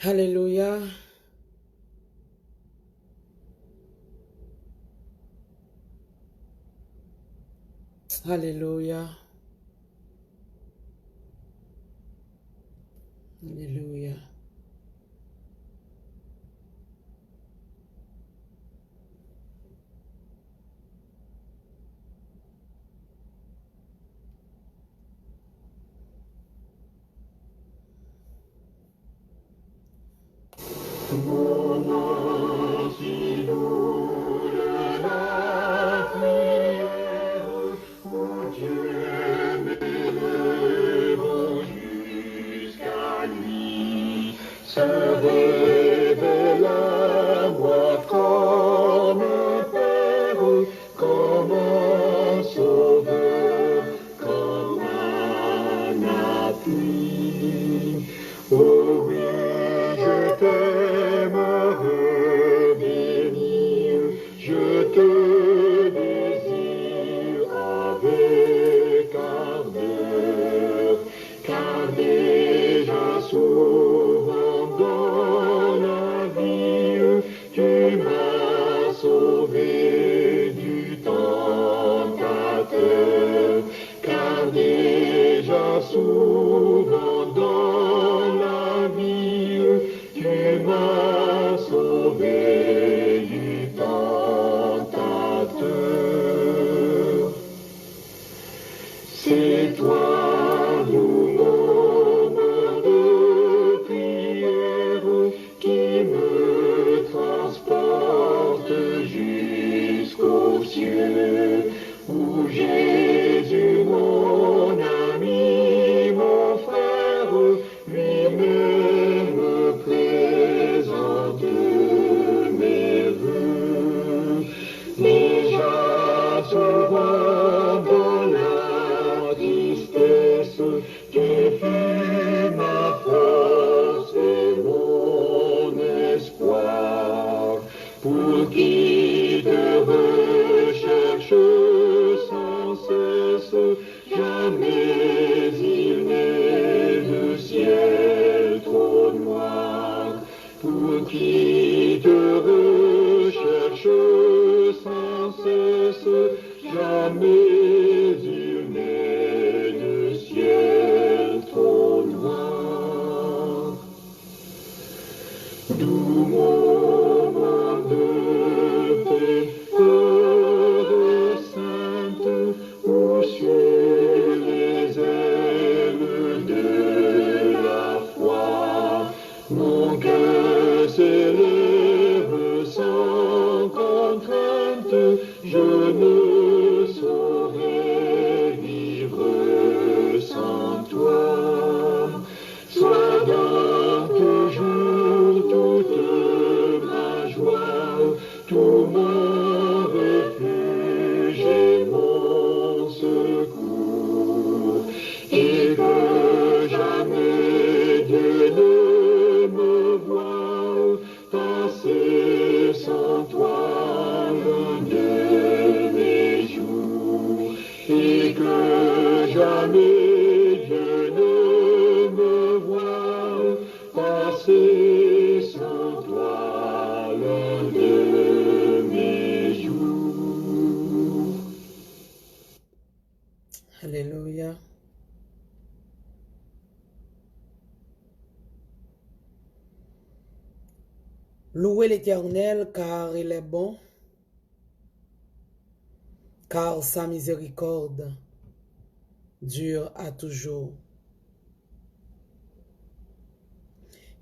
Alléluia. Alléluia. Alléluia. Se révèle à moi comme un père, comme un sauveur, comme un appui. Oh oui, je t'aimerai bénir, je te désire avec ardeur, car déjà souvent dans la vie, tu m'as sauvé du tentateur, car déjà souvent dans la vie, tu m'as sauvé du tentateur. C'est toi, nous, moment de prière, qui me transporte jusqu'aux cieux, où Jésus, mon ami, mon frère, lui-même me présente mes vœux. Déjà souvent dans la tristesse, tu fus ma force et mon espoir. Pour qui te recherche sans cesse, jamais il n'est le ciel trop noir. Pour qui te recherche sans cesse, jamais il n'est le ciel trop noir. Doux moment de paix, heure sainte, où sur les ailes de la foi, mon cœur s'élève sans contrainte, je ne saurais vivre sans toi. Sois donc toujours toute ma joie, tout mon refuge et mon secours, et que jamais Dieu ne me voie passer sans toi l'un de mes jours, et que jamais Dieu ne me voie passer sans toi l'un de mes jours. Alléluia. Louez l'Éternel car il est bon, car sa miséricorde dure à toujours.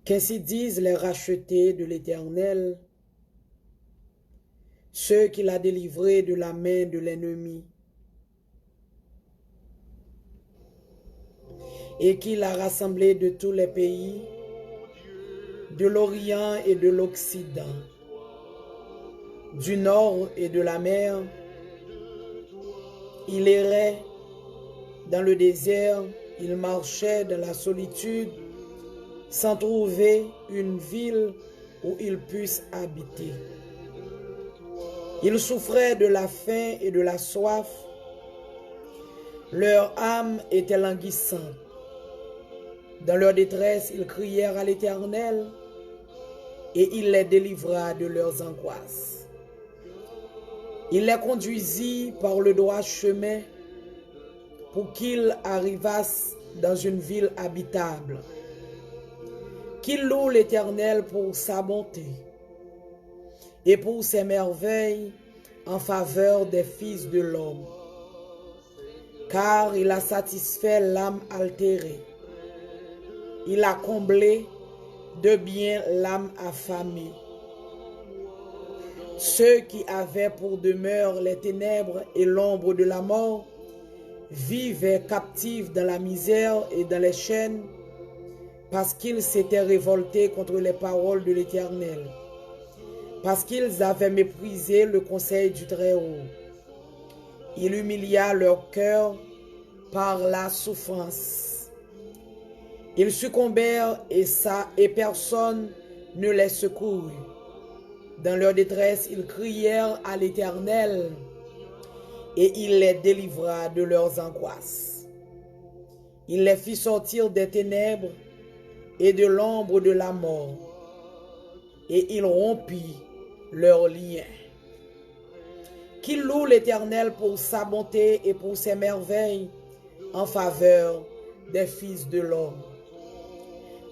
Qu'ainsi disent les rachetés de l'Éternel, ceux qu'il a délivrés de la main de l'ennemi, et qu'il a rassemblés de tous les pays, de l'Orient et de l'Occident, du nord et de la mer. Il errait dans le désert, il marchait dans la solitude, sans trouver une ville où il puisse habiter. Ils souffraient de la faim et de la soif, leur âme était languissante. Dans leur détresse, ils crièrent à l'Éternel, et il les délivra de leurs angoisses. Il les conduisit par le droit chemin pour qu'ils arrivassent dans une ville habitable. Qu'ils louent l'Éternel pour sa bonté et pour ses merveilles en faveur des fils de l'homme. Car il a satisfait l'âme altérée. Il a comblé de bien l'âme affamée. Ceux qui avaient pour demeure les ténèbres et l'ombre de la mort vivaient captifs dans la misère et dans les chaînes parce qu'ils s'étaient révoltés contre les paroles de l'Éternel, parce qu'ils avaient méprisé le conseil du Très-Haut. Il humilia leur cœur par la souffrance. Ils succombèrent et personne ne les secourut. Dans leur détresse, ils crièrent à l'Éternel et il les délivra de leurs angoisses. Il les fit sortir des ténèbres et de l'ombre de la mort et il rompit leurs liens. Qu'il loue l'Éternel pour sa bonté et pour ses merveilles en faveur des fils de l'homme.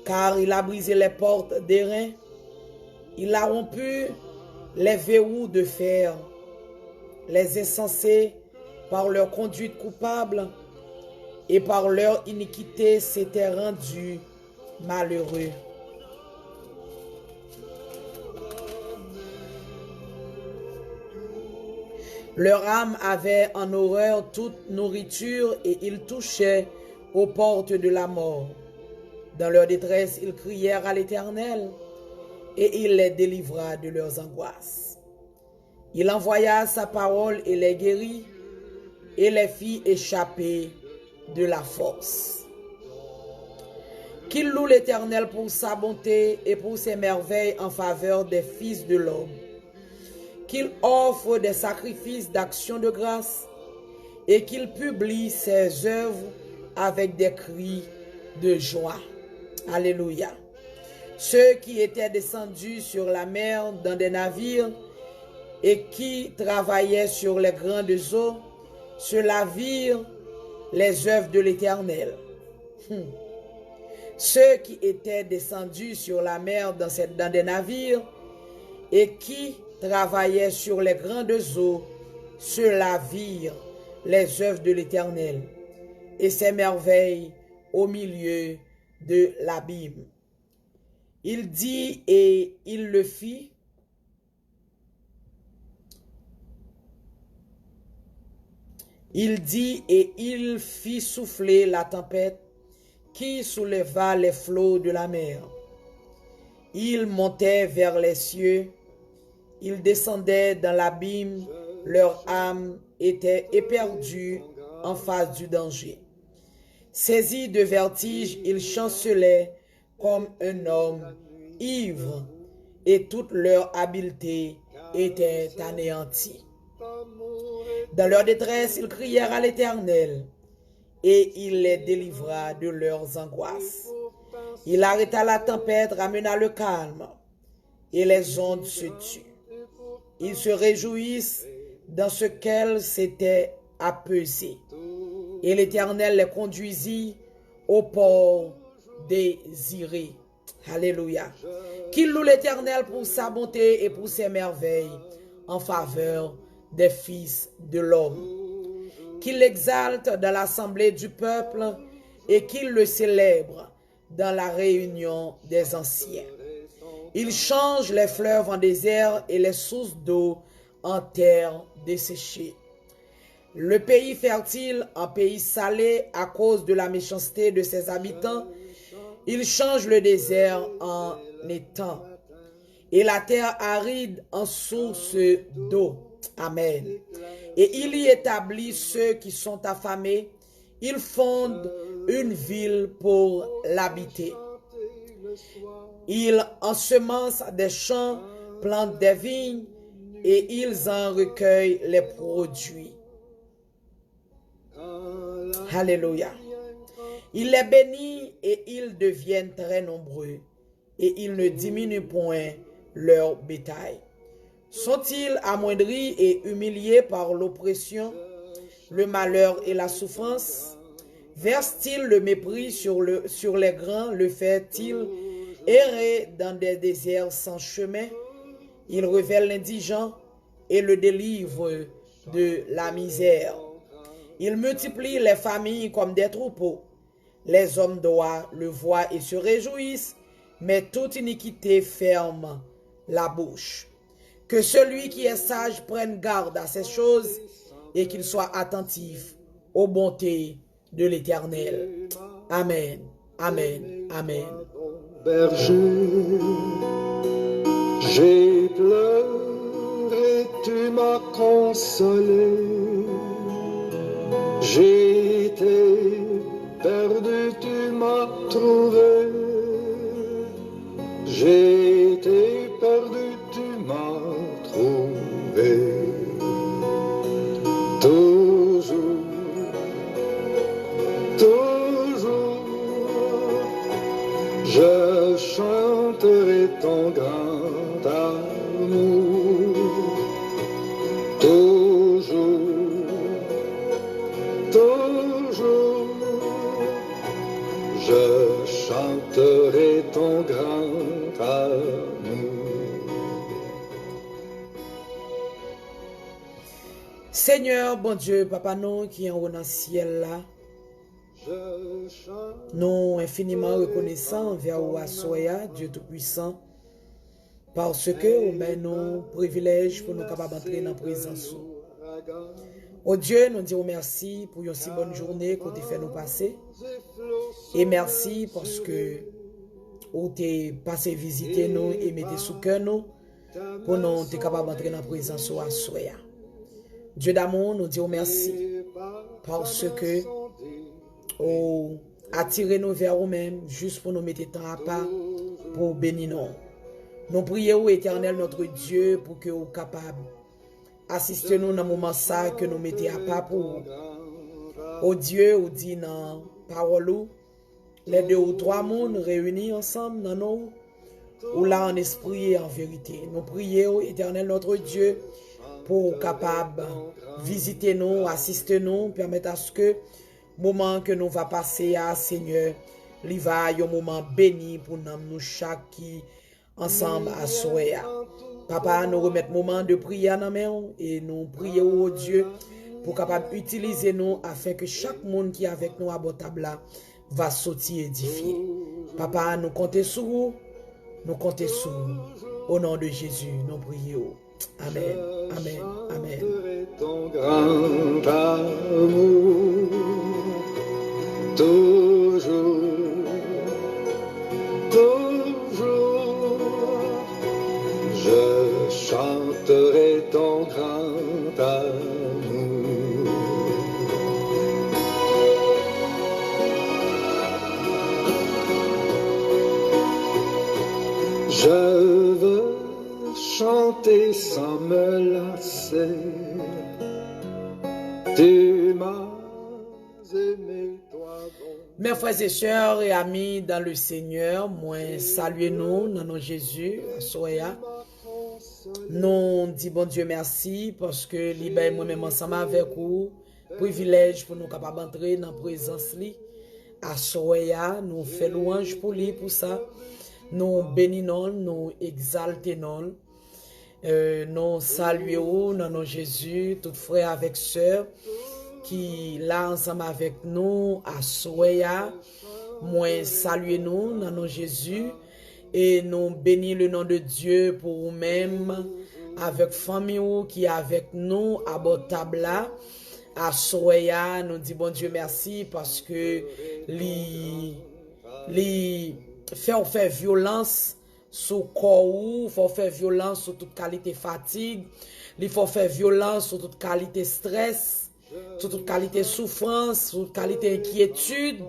Car il a brisé les portes d'airain, il a rompu les verrous de fer. Les insensés, par leur conduite coupable et par leur iniquité, s'étaient rendus malheureux. Leur âme avait en horreur toute nourriture et ils touchaient aux portes de la mort. Dans leur détresse, ils crièrent à l'Éternel et il les délivra de leurs angoisses. Il envoya sa parole et les guérit et les fit échapper de la force. Qu'il loue l'Éternel pour sa bonté et pour ses merveilles en faveur des fils de l'homme. Qu'il offre des sacrifices d'action de grâce et qu'il publie ses œuvres avec des cris de joie. Alléluia. Ceux qui étaient descendus sur la mer dans des navires et qui travaillaient sur les grandes eaux, ceux-là virent les œuvres de l'Éternel. Ceux qui étaient descendus sur la mer dans des navires et qui travaillaient sur les grandes eaux, ceux-là virent les œuvres de l'Éternel et ses merveilles au milieu de l'abîme. Il dit et il le fit. Il dit et il fit souffler la tempête qui souleva les flots de la mer. Ils montaient vers les cieux, ils descendaient dans l'abîme, leur âme était éperdue en face du danger. Saisis de vertige, ils chancelaient comme un homme ivre et toute leur habileté était anéantie. Dans leur détresse, ils crièrent à l'Éternel et il les délivra de leurs angoisses. Il arrêta la tempête, ramena le calme et les ondes se tuent. Ils se réjouissent dans ce qu'elles s'étaient apaisées. Et l'Éternel les conduisit au port désiré. Alléluia. Qu'il loue l'Éternel pour sa bonté et pour ses merveilles en faveur des fils de l'homme. Qu'il l'exalte dans l'assemblée du peuple et qu'il le célèbre dans la réunion des anciens. Il change les fleuves en désert et les sources d'eau en terre desséchée. Le pays fertile en pays salé à cause de la méchanceté de ses habitants. Il change le désert en étang et la terre aride en source d'eau. Amen. Et il y établit ceux qui sont affamés. Il fonde une ville pour l'habiter. Il ensemence des champs, plante des vignes et ils en recueillent les produits. Alléluia. Il les bénit et ils deviennent très nombreux et ils ne diminuent point leur bétail. Sont-ils amoindris et humiliés par l'oppression, le malheur et la souffrance? Verse-t-il le mépris sur les grands? Le fait-il errer dans des déserts sans chemin? Il révèle l'indigent et le délivre de la misère. Il multiplie les familles comme des troupeaux. Les hommes droits le voient et se réjouissent, mais toute iniquité ferme la bouche. Que celui qui est sage prenne garde à ces choses et qu'il soit attentif aux bontés de l'Éternel. Amen, amen, amen. Berger, j'ai pleuré, tu m'as consolé. J'ai été perdu, tu m'as trouvé. J'ai été perdu, tu m'as trouvé. Toujours, toujours, je chanterai ton grand amour. Toujours, toujours, je chanterai ton grand amour. Seigneur, bon Dieu, Papa, nous qui est en haut dans le ciel là, nous infiniment reconnaissants envers Soya, Dieu Tout-Puissant, parce que vous nous privilège pour nous capables d'entrer dans la présence. Oh Dieu, nous disons merci pour une si bonne journée que tu fait nous passer. Et merci parce que vous t'es passé visiter nous et mettez sous cœur nous pour nous être capables d'entrer dans la présence à Soya. Dieu d'amour, nous disons merci parce que vous attirez nous vers vous-même juste pour nous mettre temps à part pour bénir nous. Nous prions, Éternel, notre Dieu, pour que vous soyez capable d'assister nous dans le moment ça que nous mettons à part pour vous. Oh Dieu, vous dit dans la parole, les 2 ou 3 mondes réunis ensemble dans nous, ou là en esprit et en vérité. Nous prions, Éternel, notre Dieu, pour capable visiter nous, assister nous, permettre à ce que le moment que nous va passer à Seigneur, il va un moment béni pour nous chaque qui ensemble à Soya. Papa, nous remettons moment de prière dans main et nous prions au Dieu pour capable utiliser nous afin que chaque monde qui est avec nous à votre table là va sortir édifié. Papa, nous comptons sur vous, nous comptons sur vous. Au nom de Jésus, nous prions. Amen, amen, amen. Ton grand amour, toujours, toujours, je chanterai ton grand amour. Je veux chanter sans me lasser. Tu m'as aimé, toi bon. Mes frères et sœurs et amis dans le Seigneur, moi saluez-nous dans nos Jésus, Soya. Nous disons bon Dieu merci parce que libère moi-même ensemble avec vous, privilège pour nous capables d'entrer dans la présence li. À Soya, nous faisons louange pour lui pour ça. Nous bénissons, nous exaltons. Nous saluons dans nos Jésus, tout frère avec sœur qui là ensemble avec nous à Soya. Moi saluez nous dans nos Jésus et nous bénissons le nom de Dieu pour vous-même avec famille qui est avec nous à votre table là. À Soya, nous disons bon Dieu merci parce que li fait violence sur corps, il faut faire violence sur toute qualité fatigue, il faut faire violence sur toute qualité stress, sur toute qualité souffrance, sur toute qualité inquiétude.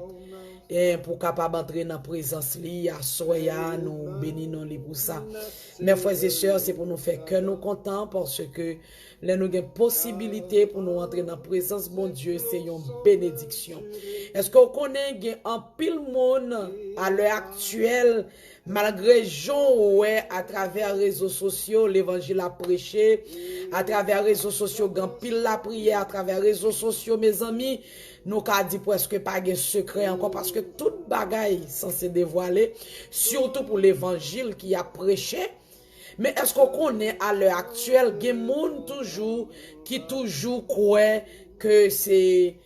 Et pour capable entrer dans la présence li à Soya, nous bénissons li pour ça. Mes frères et sœurs, c'est pour nous faire que nous contents parce que là nous avons possibilité pour nous entrer dans la présence bon Dieu, c'est une bénédiction. Est-ce que vous connaissez un pile monde à l'heure actuelle Malgré gens ouais à travers réseaux sociaux l'évangile a prêché, à travers réseaux sociaux gan pile la prière, à travers réseaux sociaux mes amis, nous ka dit presque pas de secret encore parce que toute bagaille censé dévoiler surtout pour l'évangile qui a prêché. Mais est-ce qu'on connaît à l'heure actuelle des gens toujours qui toujours croient que c'est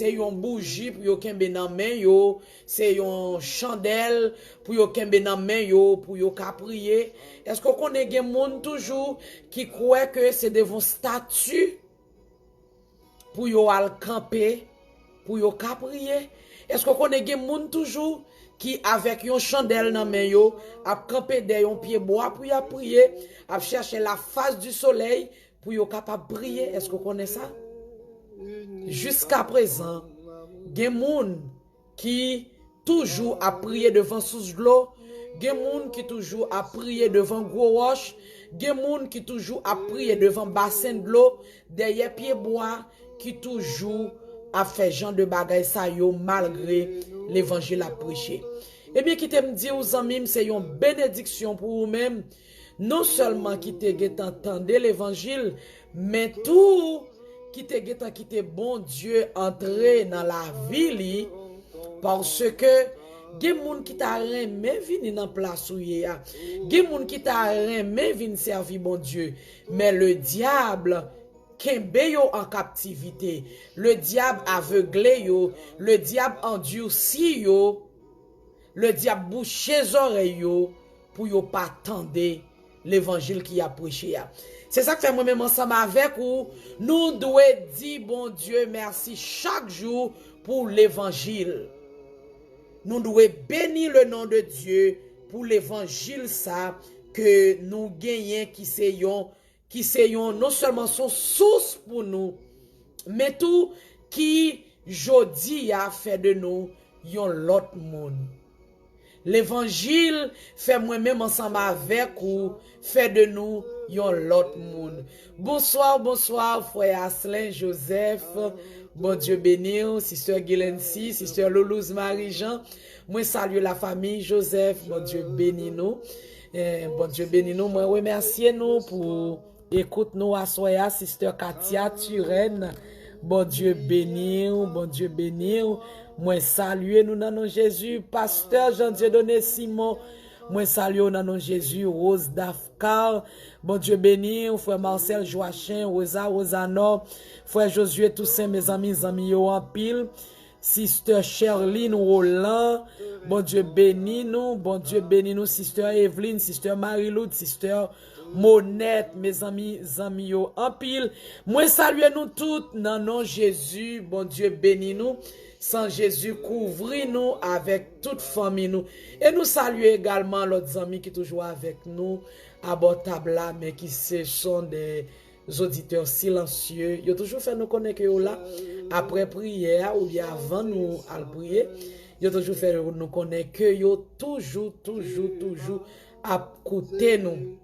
une bougie pour yo kembe nan men yo, c'est une chandelle pour yo kembe nan men yo pour yo ka prier. Est-ce qu'on connaît des gens toujours qui croient que c'est devant statue pour yo al camper pour yo ka prier? Est-ce qu'on connaît des gens toujours qui avec une chandelle nan men yo a camper derrière un pied bois pour y prier, a chercher la face du soleil pour yo capable briller? Est-ce qu'on connaît ça? Jusqu'à présent, des gens qui toujours a prié devant source de l'eau, des gens qui toujours a prié devant gros roche, des gens qui toujours a prié devant bassin de l'eau, derrière pied bois, qui toujours a fait genre de bagaille ça yo malgré l'évangile a prêché. Eh bien, qui t'aime dire aux amis, c'est une bénédiction pour vous-même, non seulement qui te entendre l'évangile, mais tout qui te bon Dieu entrer dans la vie parce que des gens qui t'a remis venir dans place où il y a, des gens qui t'a remis venir servir bon Dieu, mais le diable kembe yo en captivité, le diable aveuglé yo, le diable endurci yo, le diable bouche les oreilles yo pour yo pas attendre l'évangile qui a prêché. C'est ça que fait moi-même ensemble avec vous. Nous devons dire bon Dieu merci chaque jour pour l'évangile. Nous devons bénir le nom de Dieu pour l'évangile ça que nous gagnons qui c'est non seulement son source pour nous, mais tout qui jodi a fait de nous yon l'autre monde. L'évangile fait moi-même ensemble avec vous, fait de nous yon l'autre monde. Bonsoir, bonsoir, frère Aslin Joseph. Bon Dieu béni, sister Gilensi, sister Loulouse Marie-Jean. Moi salue la famille Joseph. Bon Dieu béni nous. Bon Dieu béni nous. Moi remercie nous pour écoute nous à soya, sister Katia Turenne. Bon Dieu béni, bon Dieu béni. Moi salue nous dans nom Jésus, pasteur Jean-Dieudonné Simon. Moi salue nous dans nom Jésus, Rose Dafkar. Bon Dieu béni, frère Marcel Joachim, Rosa Rosano, frère Josué Toussaint, mes amis yo en pile. Sister Sherline Roland, bon Dieu béni nous, Sister Evelyne, Sister Marie-Loud, Sister Monette, mes amis yo en pile. Moi salue nous toutes dans nom Jésus, bon Dieu béni nous. Sans Jésus, couvrir-nous avec toute famille nous. Et nous saluons également l'autre amis qui toujours avec nous à bord table là, mais qui sont des auditeurs silencieux. Ils ont toujours fait nous connaître là après prière ou bien avant nous à prier. Ils ont toujours fait nous connaître que ils ont toujours à côté nous.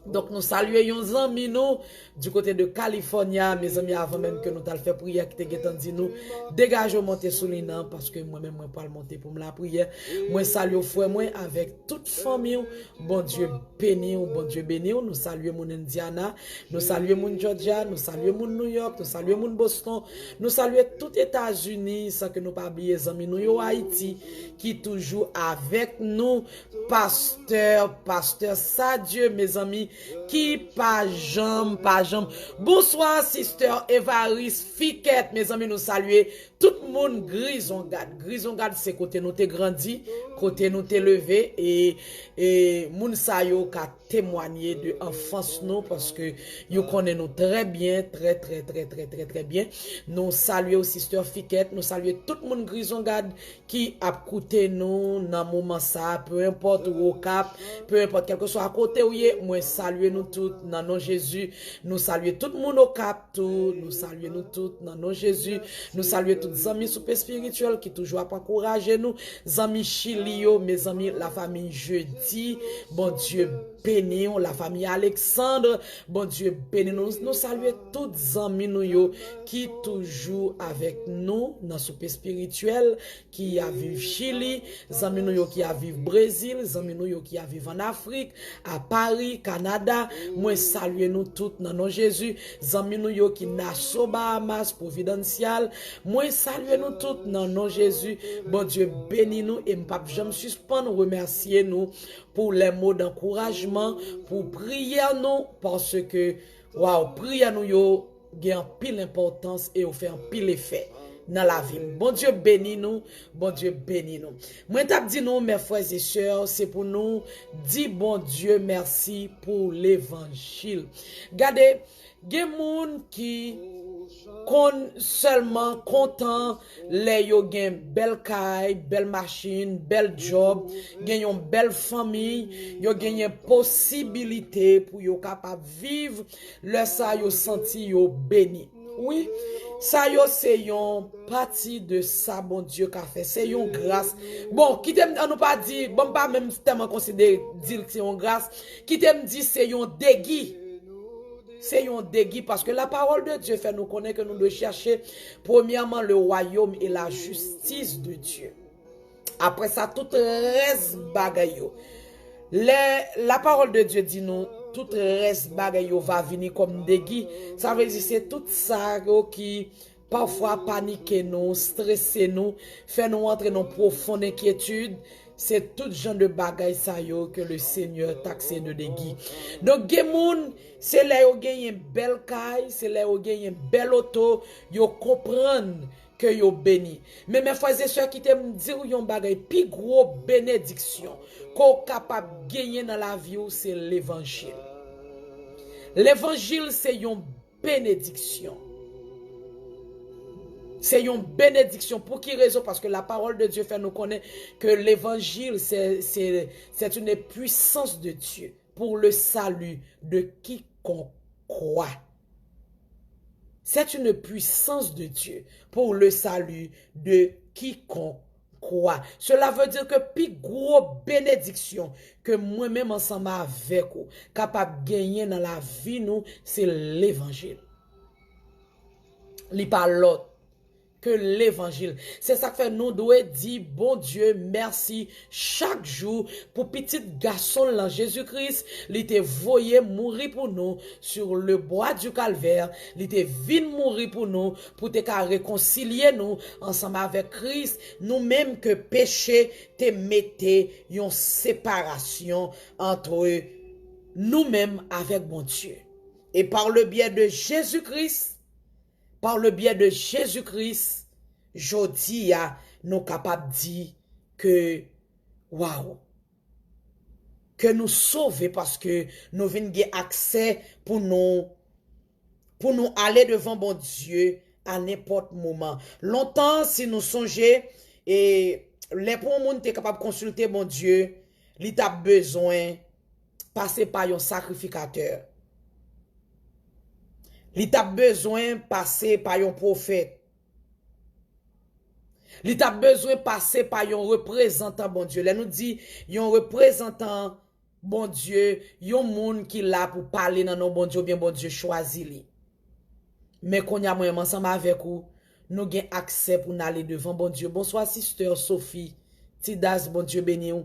Donc nous saluons nos amis nous du côté de Californie, mes amis, avant même que nous t'allons faire prière qui te dit nous dégage monter sous l'inan parce que moi-même moi pas monter pour me la prière. Moi salue frère moi avec toute famille. Bon Dieu béni, bon Dieu béni. Nous saluons mon Indiana, nous saluons mon Georgia, nous saluons mon New York, nous saluons mon Boston, nous saluons tout États-Unis sans que nous pas oublier amis nous yo Haïti qui toujours avec nous pasteur Sadieu mes amis qui pas jambe. Bonsoir sister Evariste Fiquette mes amis nous saluer tout le monde grison garde c'est côté nous t'es grandi côté nous t'es levé et moun sa yo ka témoigner de enfance nous parce que yo connaît nous très bien très bien. Nous saluer sister Fiquette, nous saluer tout le monde grison garde qui a écouté nous dans moment ça, peu importe où au cap, peu importe quelque soit à côté où est, moi saluer nous tous dans nom Jésus, nous saluer tout le monde au cap tout, nous saluer nous tous dans nom Jésus, nous saluer tout les amis super spirituels qui toujours encourager nous, les amis Chilio, mes amis la famille Jeudi, bon Dieu béni, la famille Alexandre, bon Dieu béni nous, nous saluons tous les amis nous yo, qui toujours avec nous dans super spirituel, qui a vivre Chili, les amis nous yo qui a vivre Brésil, les amis nous yo qui a vivre en Afrique, à Paris, Canada, moi saluer nous tous dans nom Jésus, les amis nous yo qui Nassau, Bahamas, Providential, moi saluer nous tous dans nom Jésus, bon Dieu béni nous et m'pap j'aime suspendre remercier nous pour les mots d'encouragement, pour prier nous parce que waouh, prier nous yo gagne pile importance et on fait un pile effet dans la vie. Bon Dieu béni nous, bon Dieu béni nous. Moi t'ap dit nous mes frères et sœurs, c'est pour nous dire bon Dieu merci pour l'évangile. Regardez, gen moun qui seulement content les yo gen belle caille, belle machine, belle job, gen yon belle famille, yo gen possibilité pour yo capable vivre, le ça yo senti yo béni. Oui, ça yo c'est yon partie de ça bon Dieu qu'a fait, c'est yon grâce. Bon, qui t'aime on nous pas dit, bon pas même tellement considérer dire que c'est yon grâce, qui t'aime dit c'est yon dégui. C'est un déguis parce que la parole de Dieu fait nous connaître que nous devons chercher premièrement le royaume et la justice de Dieu. Après ça, tout reste bagaille. La parole de Dieu dit nous, tout reste bagaille va venir comme déguis. Ça veut dire c'est tout ça qui parfois panique nous, stresser nous, fait nous entrer dans une profonde inquiétude. C'est tout genre de bagaille ça yo que le Seigneur taxe de déguis. Donc gen c'est là yo gagne une belle caille, c'est là yo gagne une belle auto, yo comprendre que yo béni. Mais mes frères et sœurs qui t'aiment dire yon bagaille plus gros bénédiction qu'on capable gagner dans la vie c'est l'évangile. L'évangile c'est une bénédiction. C'est une bénédiction. Pour qui raison? Parce que la parole de Dieu fait nous connaître que l'évangile, c'est une puissance de Dieu pour le salut de quiconque croit. C'est une puissance de Dieu pour le salut de quiconque croit. Cela veut dire que plus gros bénédiction que moi-même ensemble avec vous, capable de gagner dans la vie, nous, c'est l'évangile. Li pas l'autre que l'évangile. C'est ça que fait nous doit dire bon Dieu merci chaque jour pour petit garçon là Jésus-Christ, il était voyé mourir pour nous sur le bois du calvaire, il était venu mourir pour nous pour te réconcilier nous ensemble avec Christ, nous-mêmes que péché te mettait une séparation entre nous-mêmes avec bon Dieu. Et par le biais de Jésus-Christ, jodi a nous capables de dire que waouh, que nous sauver parce que nous venons accès pour nous aller devant bon Dieu à n'importe moment. Longtemps si nous songeons et les pour monde est capable de consulter bon Dieu, il a besoin passer par un sacrificateur. Il a besoin passer par un prophète. Il a besoin passer par un représentant, bon Dieu. Là nous dit, un représentant, bon Dieu, un monde qui là pour parler dans nos bon Dieu, bien bon Dieu choisi li. Mais qu'on y a moi ensemble avec vous, nous avons accès pour aller devant bon Dieu. Bonsoir, sister Sophie, Tidas, bon Dieu béni ou.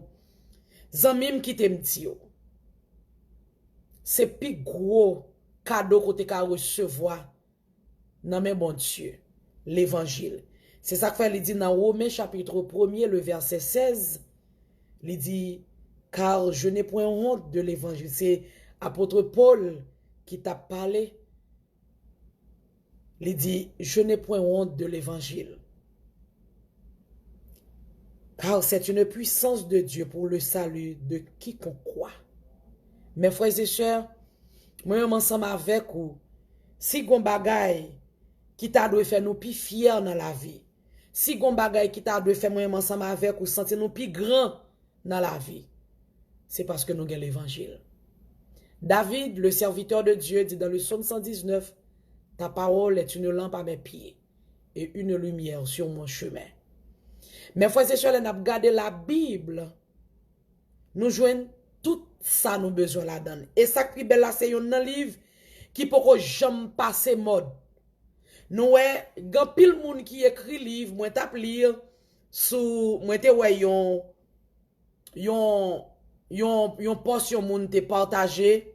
Zanmim qui t'aime dit, c'est plus gros cadeau que tu as recevoir dans mes bon Dieu, l'évangile. C'est ça que fait, il dit dans Romains chapitre 1er, le verset 16, il dit, car je n'ai point honte de l'évangile. C'est apôtre Paul qui t'a parlé. Il dit, je n'ai point honte de l'évangile. Car c'est une puissance de Dieu pour le salut de quiconque croit. Mes frères et sœurs, moi-même ensemble avec vous, si gon bagay qui t'a dû faire nous plus fiers dans la vie, si gon bagay qui t'a dû faire moi-même ensemble avec vous, sentir nous plus grands dans la vie, c'est parce que nous avons l'évangile. David, le serviteur de Dieu, dit dans le psaume 119, ta parole est une lampe à mes pieds et une lumière sur mon chemin. Mes frères et sœurs, nous avons gardé la Bible. Nous jouons tout ça, nous besoin là-dedans. Et ça qui est belle là, c'est un livre qui peut jamais passer mode. Nous, il y a pile de monde qui écrit livre, moi tape lire sous moi te ouais yon portion moun te partagé.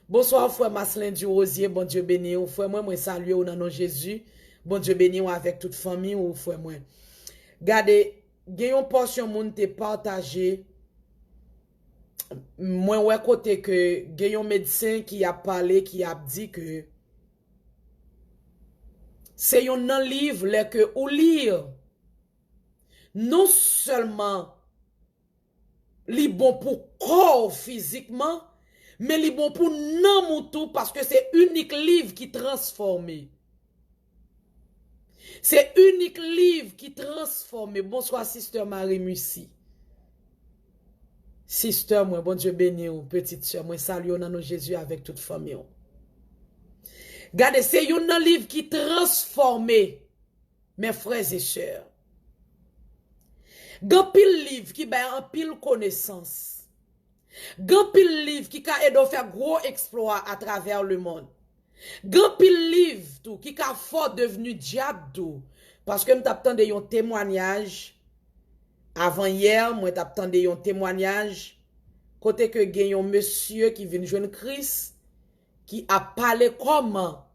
Bonsoir frère Maslin du Rosier, bon Dieu béni ou frère moi salue au nom Jésus. Bon Dieu béni ou avec toute famille ou frère moi. Gardez, gen yon portion moun te partagé. Moi ouais côté que gen yon médecin qui a parlé qui a dit que c'est yon nan livre là que ou lire non seulement li bon pour corps physiquement mais li bon pour nan moutou parce que c'est unique livre qui transforme. C'est unique livre qui transforme. Bonsoir sister Marie Mussi. Sister moi bon Dieu béni ou petite sœur moi salue au nom de Jésus avec toute famille. Regardez, c'est un livre qui transforme mes frères et sœurs. Gan pile livre qui ba en pile connaissance. Gan pile livre qui ka aide à faire gros exploits à travers le monde. Gan pile livre tout qui ka fort devenu diable tout parce que m't'attendais un témoignage avant hier, moi t'attendais un témoignage côté que gen un monsieur qui vient joindre Christ qui a parlé comment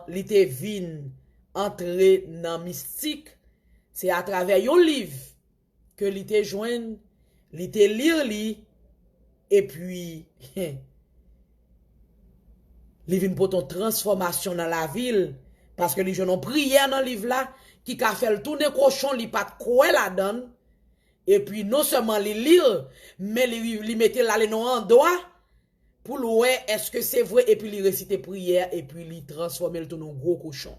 il était vin entrer dans mystique. C'est à travers un livre que il était joint, il était lire li et puis il vient pour ton transformation dans la ville parce que les gens ont prié dans le livre là qui a fait le tourner cochon li pas quoi la donne et puis non seulement li lire mais li mettait la non en doigt pour louer est-ce que c'est vrai et puis il réciter prière et puis il transformer le ton en gros cochon.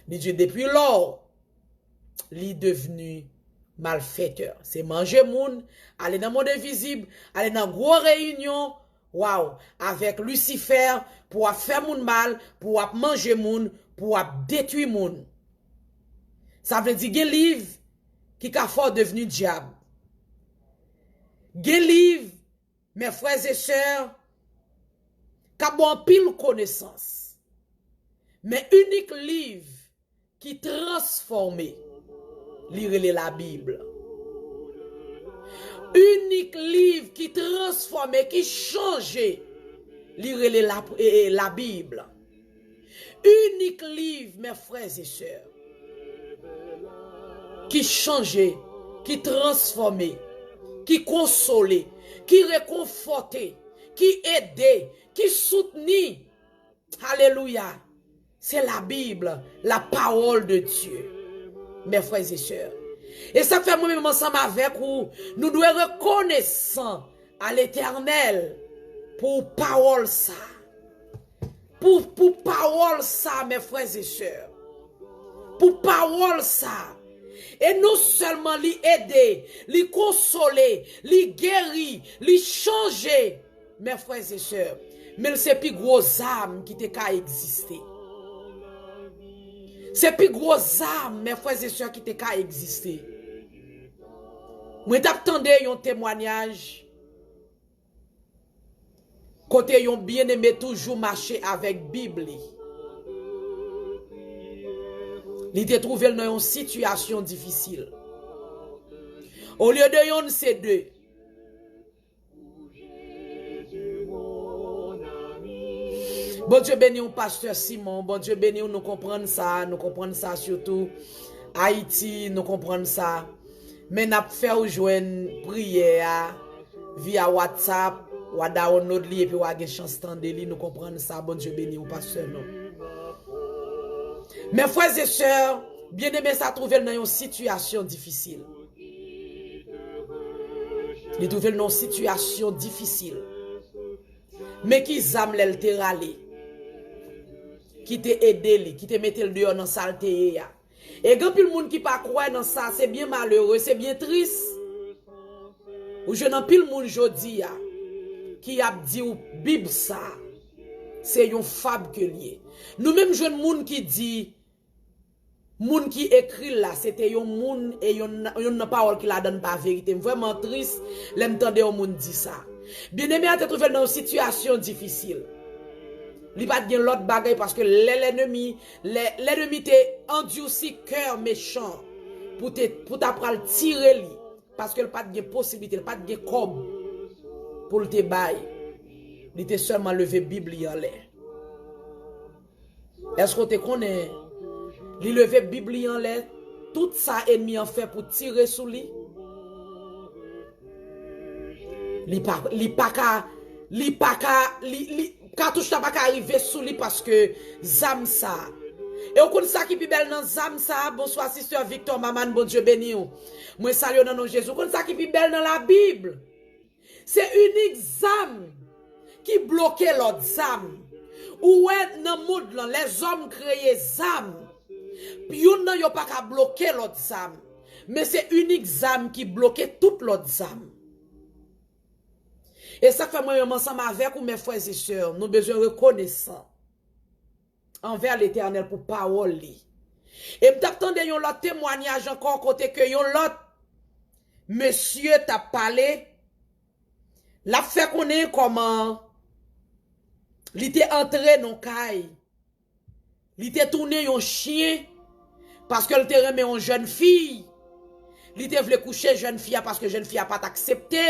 Il dit depuis lors il est devenu malfaiteur. C'est manger moun, aller dans le monde invisible, aller dans gros réunion, waouh, avec Lucifer pour faire moun mal, pour manger moun, pour détruire moun. Ça veut dire gen livre qui a fort devenu diable. Gen livre mes frères et sœurs qui bon pile connaissance. Mais unique livre qui transforme, lire la Bible. Unique livre qui transforme, qui change, lire la Bible. Unique livre, mes frères et sœurs, qui change, qui transforme, qui console, qui réconforte, qui aide, qui soutient. Alléluia. C'est la Bible, la parole de Dieu. Mes frères et sœurs. Et ça fait moi-même ensemble avec vous, nous devons reconnaissant à l'Éternel pour parole ça. Pour parole ça, mes frères et sœurs. Pour parole ça. Et non seulement lui aider, lui consoler, lui guérir, lui changer, mes frères et sœurs. Mais c'est plus gros âme qui te ka exister. C'est plus gros âme, mes frères et sœurs, qui te ka exister. Moi t'attendais un témoignage. Côté yon bien-aimé toujours marcher avec Bible. Il te trouvé dans une situation difficile. Au lieu de yon c'est deux. Bon Dieu béni au pasteur Simon, bon Dieu béni nous comprendre ça surtout Haïti, nous comprendre ça. Mais n'a fait ou joindre prière via WhatsApp, ou download li et puis ou a chance tande li, nous comprendre ça, bon Dieu béni au pasteur non. Mes frères et sœurs, bien-aimés, ça trouvé dans une situation difficile. Il trouvé dans une situation difficile. Mais qui zam l'el te rale. Qui te aidé, qui te mette le dehors dans saleté ya. Et quand le monde qui pas croire dans ça, c'est bien malheureux, c'est bien triste. Ou je n'en pile monde jodi ya qui a dit ou Bible ça. C'est une fable que lié. Nous même jeune monde qui dit Moun qui écrit là, c'était yon moun et yon parole qui la donne pas vérité. Vraiment triste, l'entendre yon moun dit ça. Bien-aimé a te trouvé dans une situation difficile. Li pas gen l'autre bagaille parce que l'ennemi te endurci cœur méchant pour t'apprendre tirer li parce que le pas de possibilité, le pas de cob pour te bail. Il était seulement levé Bible en l'air. Est-ce que tu connais? Il levé Bible en l'air, tout ça ennemi en fait pour tirer sur lui. Cartouche n'a pas arrivé sous lui parce que zam ça. Et on connaît ça qui est belle dans zam ça. Bonsoir sister Victor Maman, bon Dieu béni. Moi salue dans nom Jésus. On connaît ça qui est belle dans la Bible. C'est unique zam qui bloquait l'autre zam. Ou est dans le monde là, les hommes créent zam. Puis yon nan yo pas qu'à bloquer l'autre zam. Mais c'est unique zam qui bloquait toute l'autre zam. Et ça fait moi ensemble avec ou mes frères et sœurs, nous besoin reconnaissant envers l'Éternel pour parole li. Et m't'attendez yon l'autre témoignage encore côté que yon l'autre monsieur t'a parlé, l'a fait connaître comment il était entré dans caille. Il était tourné yon chien parce que il était remis une jeune fille. Il était voulu coucher jeune fille parce que jeune fille a pas accepté.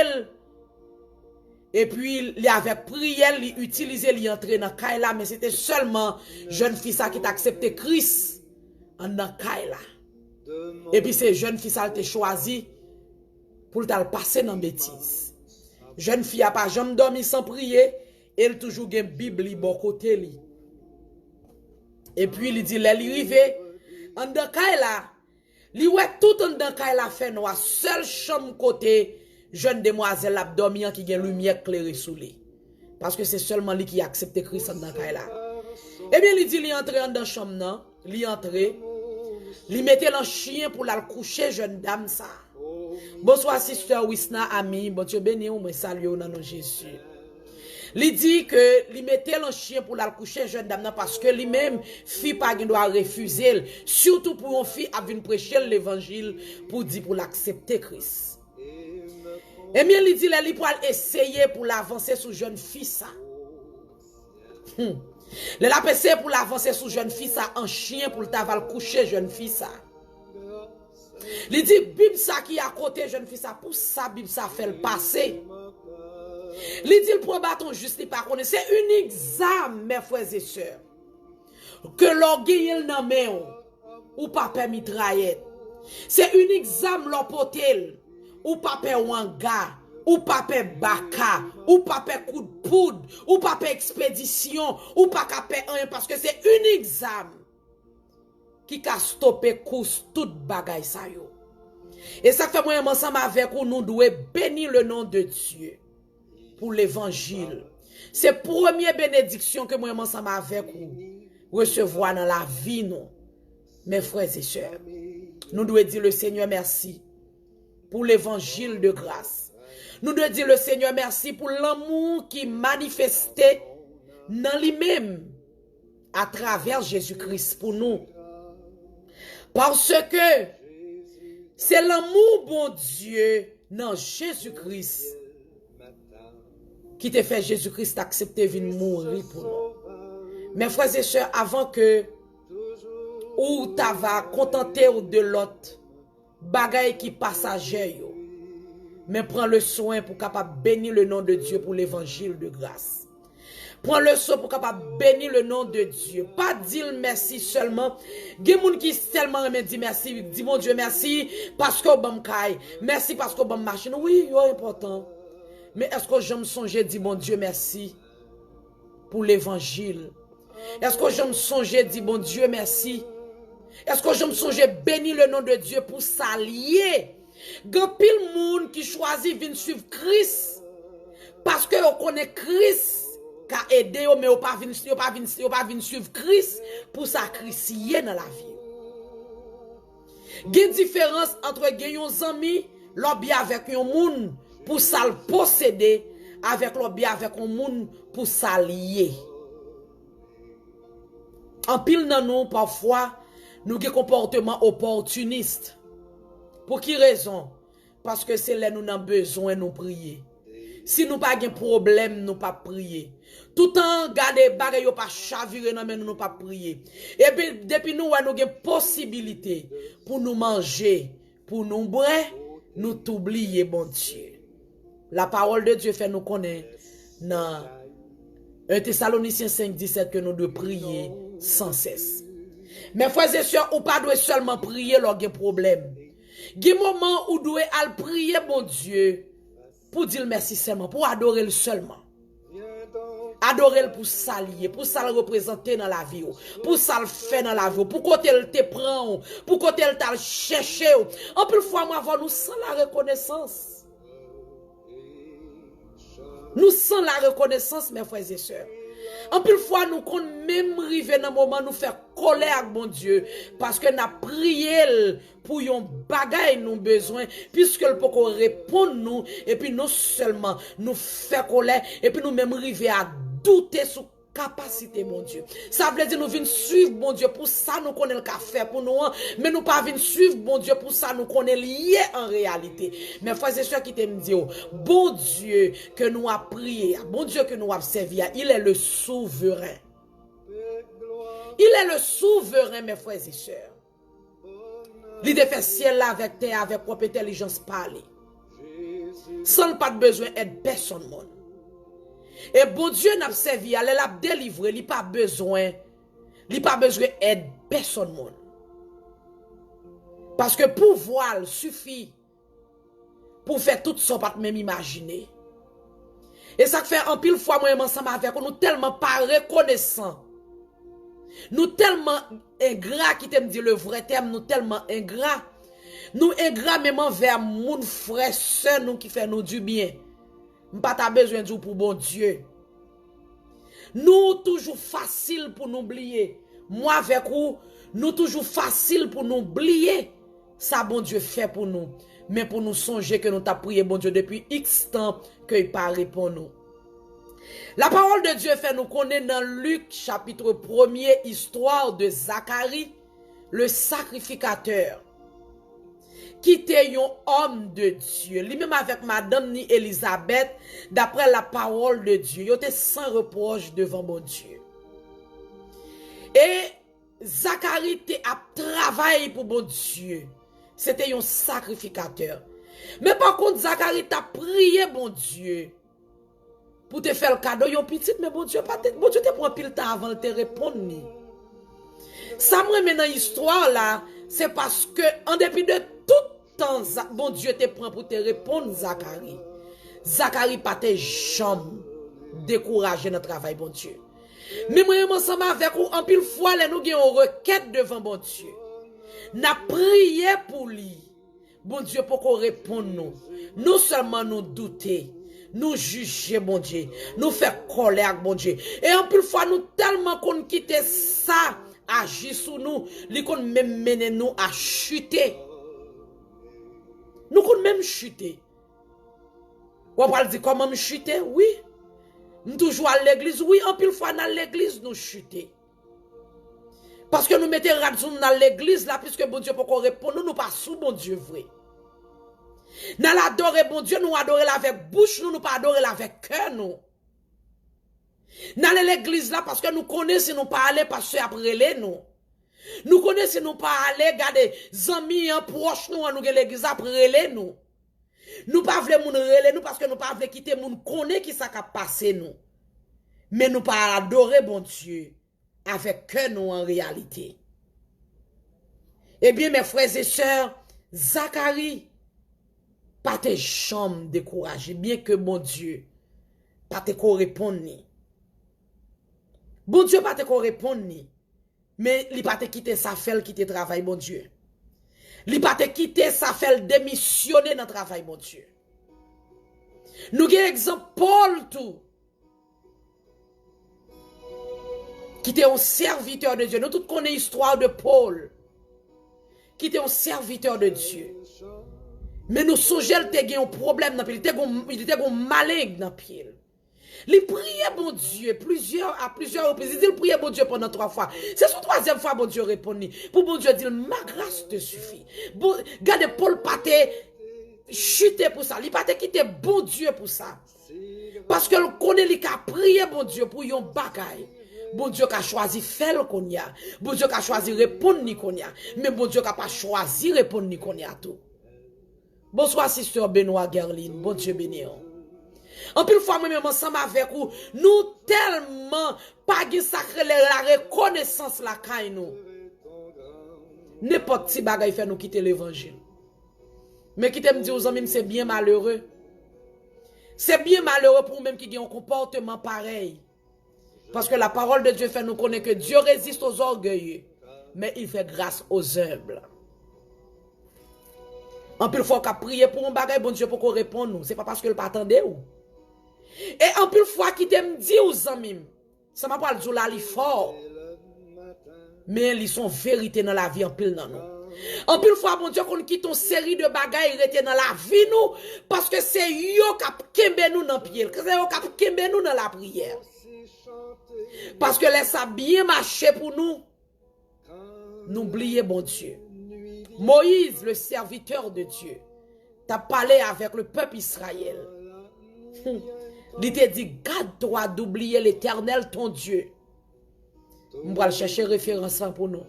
Et puis, il avait prié, il utilisé, il entrer dans Kaila, mais c'était seulement jeune fille ça qui t'a accepté Christ en dans Kaila. Et puis, c'est jeune fille ça qui t'a choisi pour le passer dans bêtise. Jeune fille a pas jamais dormi sans prier, elle toujours une Bible bon côté li. Et puis, il dit, il arrivé en dans Kaila, il ouais tout en dans Kaila fait noir, seule chambre côté jeune demoiselle abdomen qui a lumière claire sous lui. Parce que c'est seulement lui qui a accepté Christ dans là. Et bien, il dit, il entre dans la chambre, il entre, il mettait le chien pour la coucher, jeune dame ça. Bonsoir, sister Wisna, ami, bon Dieu béni, moi salue au nom de Jésus. Il dit que il mettait le chien pour la coucher, jeune dame parce que lui-même, fille pas doit refuser, surtout pour une fille à venir prêcher l'évangile pour dire pour l'accepter Christ. Et bien, il dit, il pour essayer pour l'avancer sous jeune fille ça. Il a essayé pour l'avancer sous jeune fille ça, en chien pour le coucher jeune fille ça. Il dit, Bible ça qui est à côté jeune fille ça, pour ça, Bible ça fait le passer. Il dit, le pour bâton juste, il pas connaît. C'est une examen, mes frères et sœurs. Que l'orgueil n'a main ou pas mitraillette. C'est une examen l'emporter. Ou pape wanga, ou pape baka, ou pape coup de poudre, ou pape expédition, ou pape rien parce que c'est une examen qui a stoppé course toute bagaille ça yo. Et ça fait moi ensemble avec vous nous devons bénir le nom de Dieu pour l'évangile. C'est première bénédiction que moi ensemble avec vous recevoir dans la vie nous, mes frères et sœurs. Nous devons dire le Seigneur merci pour l'évangile de grâce. Nous devons dire le Seigneur merci pour l'amour qui manifestait dans lui-même à travers Jésus-Christ pour nous. Parce que c'est l'amour bon Dieu dans Jésus-Christ qui te fait Jésus-Christ accepter de mourir pour nous. Mes frères et sœurs, avant que ou tu vas contenter de l'autre bagaille qui passager yo, mais prends le soin pour capable bénir le nom de Dieu pour l'évangile de grâce. Prends le soin pour capable bénir le nom de Dieu. Pas dire merci seulement. Gen moun qui seulement me dit merci, dit mon Dieu merci parce que bon caille, merci parce que bon machine. Oui, c'est important. Mais est-ce que je me songe dire mon Dieu merci pour l'évangile? Est-ce que je me songe dire bon Dieu merci? Est-ce que je me songe bénir le nom de Dieu pour s'allier? Gan pile moun qui choisit de suivre Christ parce que on connaît Christ qui a aidé mais on pas vinn suivre Christ pour sacrifier dans la vie. Il y a une différence entre un ami l'objet avec un moun pour s'al posséder avec l'objet avec un moun pour s'allier. En pile nan nous parfois Nous avons un comportement opportuniste. Pour qui raison? Parce que c'est là nous avons besoin de nous prier. Si nous pas de problème, nous pas prier. Tout en garder bagay yo pas chavirer nan men nous pas prier. Et puis depuis nous avons une possibilité pour nous manger, pour nous boire, nous t'oublier bon Dieu. La parole de Dieu fait nous connaître dans 1 Thessaloniciens 5, 17 que nous devons prier sans cesse. Mais frères et sœurs, ou pas doit seulement prier lorsqu'il y a un problème. Il y a un moment où nous devons prier bon Dieu pour dire merci seulement, pour adorer le seulement. Adorer le pour s'allier, pour ça le représenter dans la vie, pour ça le faire dans la vie, pour côté elle te prend, pour côté elle t'a cherché. En plus fois moi avoir nous sans la reconnaissance. Nous sans la reconnaissance mes frères et sœurs. En plus fois nous qu'on même arriver dans moment nous faire colère avec bon Dieu parce que n'a prié pour yon bagay nous besoin puisque le peut répondre nous et puis non seulement nous faire colère et puis nous même arriver à douter sur capacité mon Dieu. Ça veut dire nous venons suivre bon Dieu pour ça nous connaît le qu'a faire pour nous mais nous pas venir suivre bon Dieu pour ça nous connaît lié en réalité. Mais frères et sœurs qui t'aiment dire bon Dieu que nous a prié, bon Dieu que nous a servi, il est le souverain. Il est le souverain mes frères et sœurs. L'idée fait ciel là avec terre avec propre intelligence parler. Sans pas de besoin d'aide personne monde. Et bon Dieu n'a servi, elle l'a délivré, il pas besoin d'aide personne monde. Parce que pouvoir suffit pour faire tout ça pas même imaginer. Et ça fait en pile fois moi ensemble avec nous tellement pas reconnaissant. Nous tellement ingrats qui t'aime dire le vrai terme, nous tellement ingrats. Nous ingrats même envers mon frère sœur nous qui fait nous du bien. Pas ta besoin de pour bon Dieu. Nous toujours facile pour nous oublier. Moi avec vous, nous toujours facile pour nous oublier. Ça bon Dieu fait pour nous. Mais pour nous songer que nous t'a prié bon Dieu depuis X temps que il pas répond nous. La parole de Dieu fait nous connaître dans Luc chapitre 1er histoire de Zacharie, le sacrificateur. Qui était un homme de Dieu. Lui-même avec madame ni Elisabeth, d'après la parole de Dieu. Il était sans reproche devant mon Dieu. Et Zacharie a travaillé pour mon Dieu. C'était un sacrificateur. Mais par contre, Zacharie a prié mon Dieu. Pour te faire le cadeau, yon petit, mais bon Dieu te prend pile temps avant de te répondre. Ça me remet dans l'histoire là, c'est parce que, en dépit de tout temps, bon Dieu te prend pour te répondre, Zacharie. Zacharie pas te jamais découragé dans le travail, bon Dieu. Mais moi, ensemble avec vous, en pile fois, là, nous avons une requête devant bon Dieu. N'a prié pour lui. Bon Dieu, pour qu'on réponde nous. Non seulement nous douter. Nous juger, bon Dieu. Nous faire colère, bon Dieu. Et en plus fois, nous tellement qu'on quitte ça, agir sur nous, li qu'on même mener nous à chuter. Nous qu'on même chuter. On va dire comment me chuter? Oui. Nous toujours à l'église, oui. En plus fois, dans l'église, nous chuter. Parce que nous mettons raison dans l'église là, puisque bon Dieu, pour qu'on réponde, nous pas sous bon Dieu vrai. Nous l'adorer bon Dieu, nous adorer avec bouche, nous pas adorer avec cœur, nous. Dans l'église là, parce que nous connaissons, nous pas aller parce que après les nous. Nous connaissons, nous pas aller, garder amis proches, nous l'église après les nous. Nous pas voulons moun relé nous parce que nous pas voulons quitter moun connaît qui ça cap passer nous. Mais nous pas adorer bon Dieu avec cœur nous en réalité. Eh bien mes frères et sœurs, Zacharie pas te jamais découragé bien que bon Dieu pas te répondre ni. Bon Dieu pas te répondre ni. Mais il pas te quitter sa fait quitter travail bon Dieu. Il pas te quitter sa fait démissionner dans travail bon Dieu. Nous avons exemple Paul tout. Qui était un serviteur de Dieu. Nous tous connaissons l'histoire de Paul. Qui était un serviteur de Dieu. Mais nous songeons qu'il y a un problème dans le pied. Il était un malin dans le pied. Il priait bon Dieu à plusieurs reprises. Il dit, il priait bon Dieu pendant 3 fois. C'est son 3e fois, bon Dieu répondit. Pour bon Dieu dire, ma grâce te suffit. Bon, regardez, Paul Paté chuté pour ça. Il Paté quitté bon Dieu pour ça. Parce que le connaît, il a prié bon Dieu pour yon bagaille. Bon Dieu qui a choisi faire qu'on y a. Bon Dieu qui a choisi répondre ni qu'on y a. Mais bon Dieu qui a pas choisi répondre ni qu'on y a tout. Bonsoir, sister Benoît Gerline. Bon Dieu béni. En plus, fois, moi-même, ensemble avec vous, nous tellement pas de sacré la reconnaissance la caille nous. N'importe qui bagaille fait nous quitter l'évangile. Mais qui t'aime dire aux amis, c'est bien malheureux. C'est bien malheureux pour nous-mêmes qui ont un comportement pareil. Parce que la parole de Dieu fait nous connaître que Dieu résiste aux orgueilleux, mais il fait grâce aux humbles. En plus, il faut qu'on prie pour un bagage, bon Dieu, pour qu'on réponde nous. C'est pas parce que le pas attendait ou. Et en plus, fois qui t'aime dit aux amis, ça m'a pas dit là, il fort. Mais ils sont vérité dans la vie en pile dans nous. En plus, fois, bon Dieu, qu'on quitte une série de bagailles, il était dans la vie nous, parce que c'est yo qui kembe nous dans pied, c'est yo qui kembe nous dans la prière. Parce que laisse ça bien marcher pour nous. N'oubliez, bon Dieu. Moïse, le serviteur de Dieu, t'a parlé avec le peuple Israël. Il t'a dit, garde-toi d'oublier l'Éternel, ton Dieu. On va chercher référence pour nous.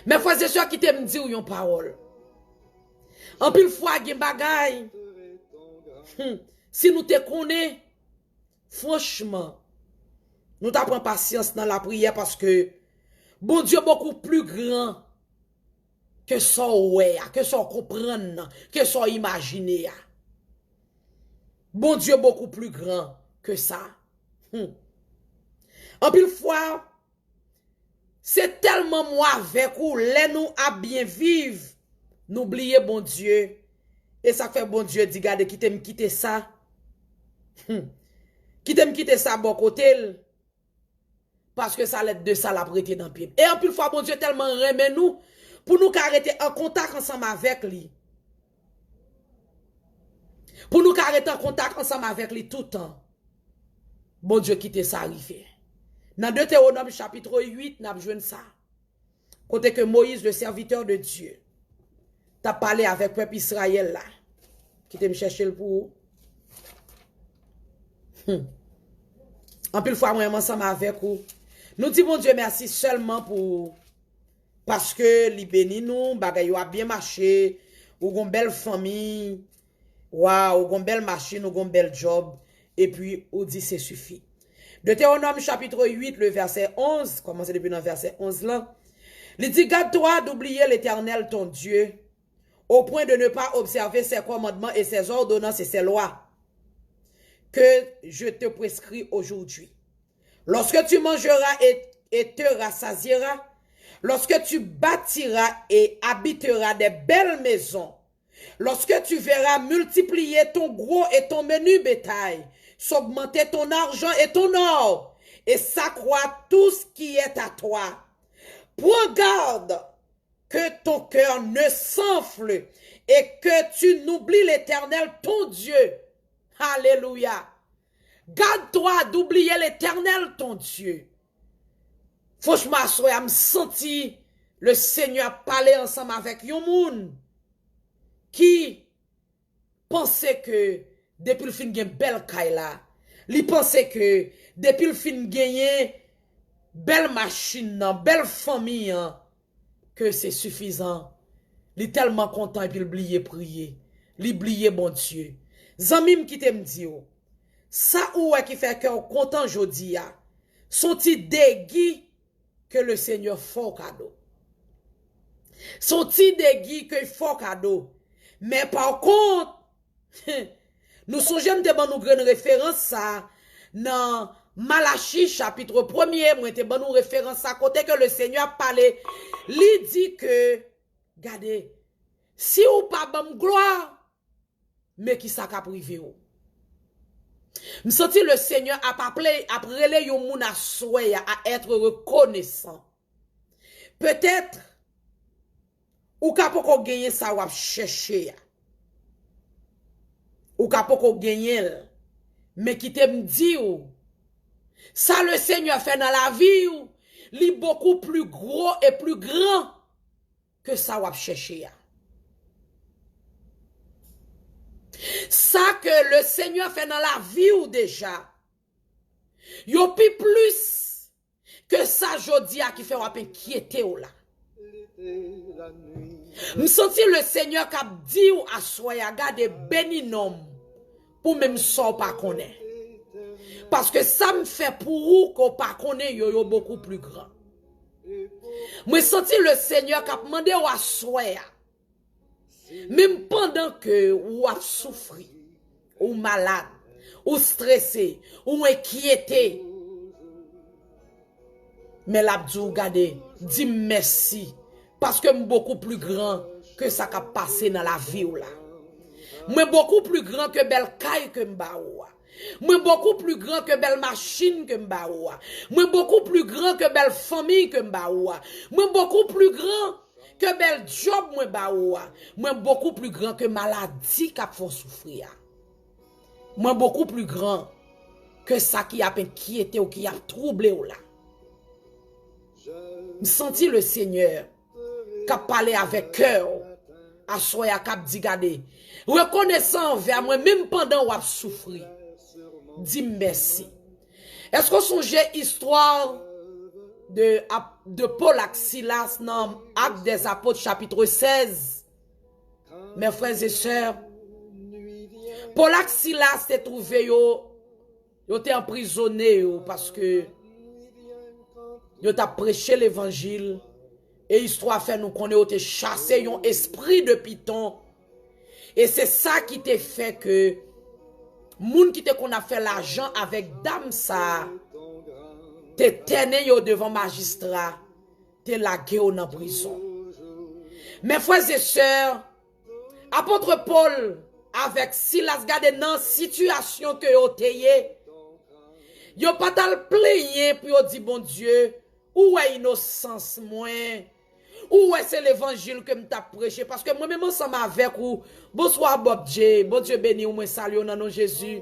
Mais frères et sœurs qui t'aiment dire une parole. En pile fois, il y a des bagailles. Si nous te connaissons, franchement, nous t'apprenons patience dans la prière parce que bon Dieu est beaucoup plus grand que ça, que ça comprendre, que ça imaginer. Bon Dieu est beaucoup plus grand que ça. En pile fois, c'est tellement moi avec vous, les nous à bien vivre, n'oubliez bon Dieu. Et ça fait bon Dieu dit, regardez, qui t'aime quitter ça. Qui t'aime quitter ça bon côté. Parce que ça l'aide de ça la prêter dans le pied. Et en plus, fois, bon Dieu tellement remet nous, pour nous arrêter en contact ensemble avec lui. Pour nous arrêter en contact ensemble avec lui tout le temps. Bon Dieu quitte ça arrivé. Dans Deutéronome chapitre 8, nous avons joué ça. Côté que Moïse, le serviteur de Dieu, t'a parlé avec le peuple Israël là. Qui te me chercher le pour. En plus, fois, moi, ensemble avec vous. Nous disons, bon Dieu, merci seulement pour. Parce que, li béni nous, bagay a bien marché, ou gon belle famille, ou gon belle machine, ou gon belle job, et puis, ou dit, c'est suffit. Deutéronome chapitre 8, le verset 11, commencez depuis dans le verset 11 là. Il dit, garde-toi d'oublier l'Éternel ton Dieu, au point de ne pas observer ses commandements et ses ordonnances et ses lois, que je te prescris aujourd'hui. Lorsque tu mangeras et te rassasieras, lorsque tu bâtiras et habiteras des belles maisons, lorsque tu verras multiplier ton gros et ton menu bétail, s'augmenter ton argent et ton or, et s'accroître tout ce qui est à toi. Prends garde que ton cœur ne s'enfle et que tu n'oublies l'Éternel, ton Dieu. Alléluia. Garde-toi d'oublier l'Éternel, ton Dieu. Franchement, je me senti le Seigneur parler ensemble avec yon moun qui pensait que depuis le fin de belle kaila, il pensait que depuis le fin de belle machine, belle famille, que c'est suffisant. Il est tellement content et puis il oublie prier. Il oublie bon Dieu. Zamim qui te me dit, ça ou qui fait cœur content jodi a, sont-ils dégui que le Seigneur fait cadeau. Sont-ils dégui que fait cadeau. Mais par contre, nous songeons de nous grande référence ça dans Malachie chapitre 1er, moi te ban nous référence à côté que le Seigneur parlait, lui dit que regardez, si ou pas bam gloire, mais qui ça ka privé ou. Me senti le Seigneur a appelé après yon moun a souhait à être reconnaissant. Peut-être ou ka poko gagner ça ou chercher. Ou ka poko gagner. Mais qui t'aime dire, ça le Seigneur fait dans la vie, il est beaucoup plus gros et plus grand que ça va chercher. Ça que le Seigneur fait dans la vie ou déjà, yo pi plus que ça jodi a qui fait wap inquiéter ou là. Me senti le Seigneur k'ap di ou assoya gade béni nom pour même ça pas connaît. Parce que ça me fait pour ou qu'on pas connaît yo beaucoup plus grand. Me senti le Seigneur k'ap mande ou assoya. Même pendant que ou a souffri, ou malade, ou stressé, ou inquiété. Mais l'abdou gade, dis merci. Parce que je suis beaucoup plus grand que ça qui a passé dans la vie ou là. Je suis beaucoup plus grand que belle caille que m'baoua. Je suis beaucoup plus grand que belle machine que m'baoua. Je suis beaucoup plus grand que belle famille que m'baoua. Je suis beaucoup plus grand que bel job moi baoua. Moi beaucoup plus grand que maladie qu'a fait souffrir. Moi beaucoup plus grand que ça qui a inquiété ou qui a troublé ou là. Me senti le Seigneur qui a parlé avec cœur à soya cap dit gade reconnaissant envers moi même pendant ou a souffrir. Dis merci. Est-ce qu'on songe histoire de Paul ak Silas dans Actes des Apôtres chapitre 16. Mes frères et sœurs, Paul ak Silas te trouvé yo te emprisonné parce que yo t'a prêché l'évangile et histoire fait nous connaît yo te chassé un esprit de python et c'est ça qui te fait que moun qui te qu'on a fait l'argent avec dame ça te tenez yo devant magistrat, te lagué yo dans prison. Mes frères et sœurs, apôtre Paul avec Silas gade dans situation que yo teye, yo pas tal plaigner pour yo di bon Dieu, où est innocence moins, où est c'est l'évangile que m'ta prêché parce que moi même ensemble avec ou bonsoir Bob J, bon Dieu béni ou moi salue dans nom Jésus.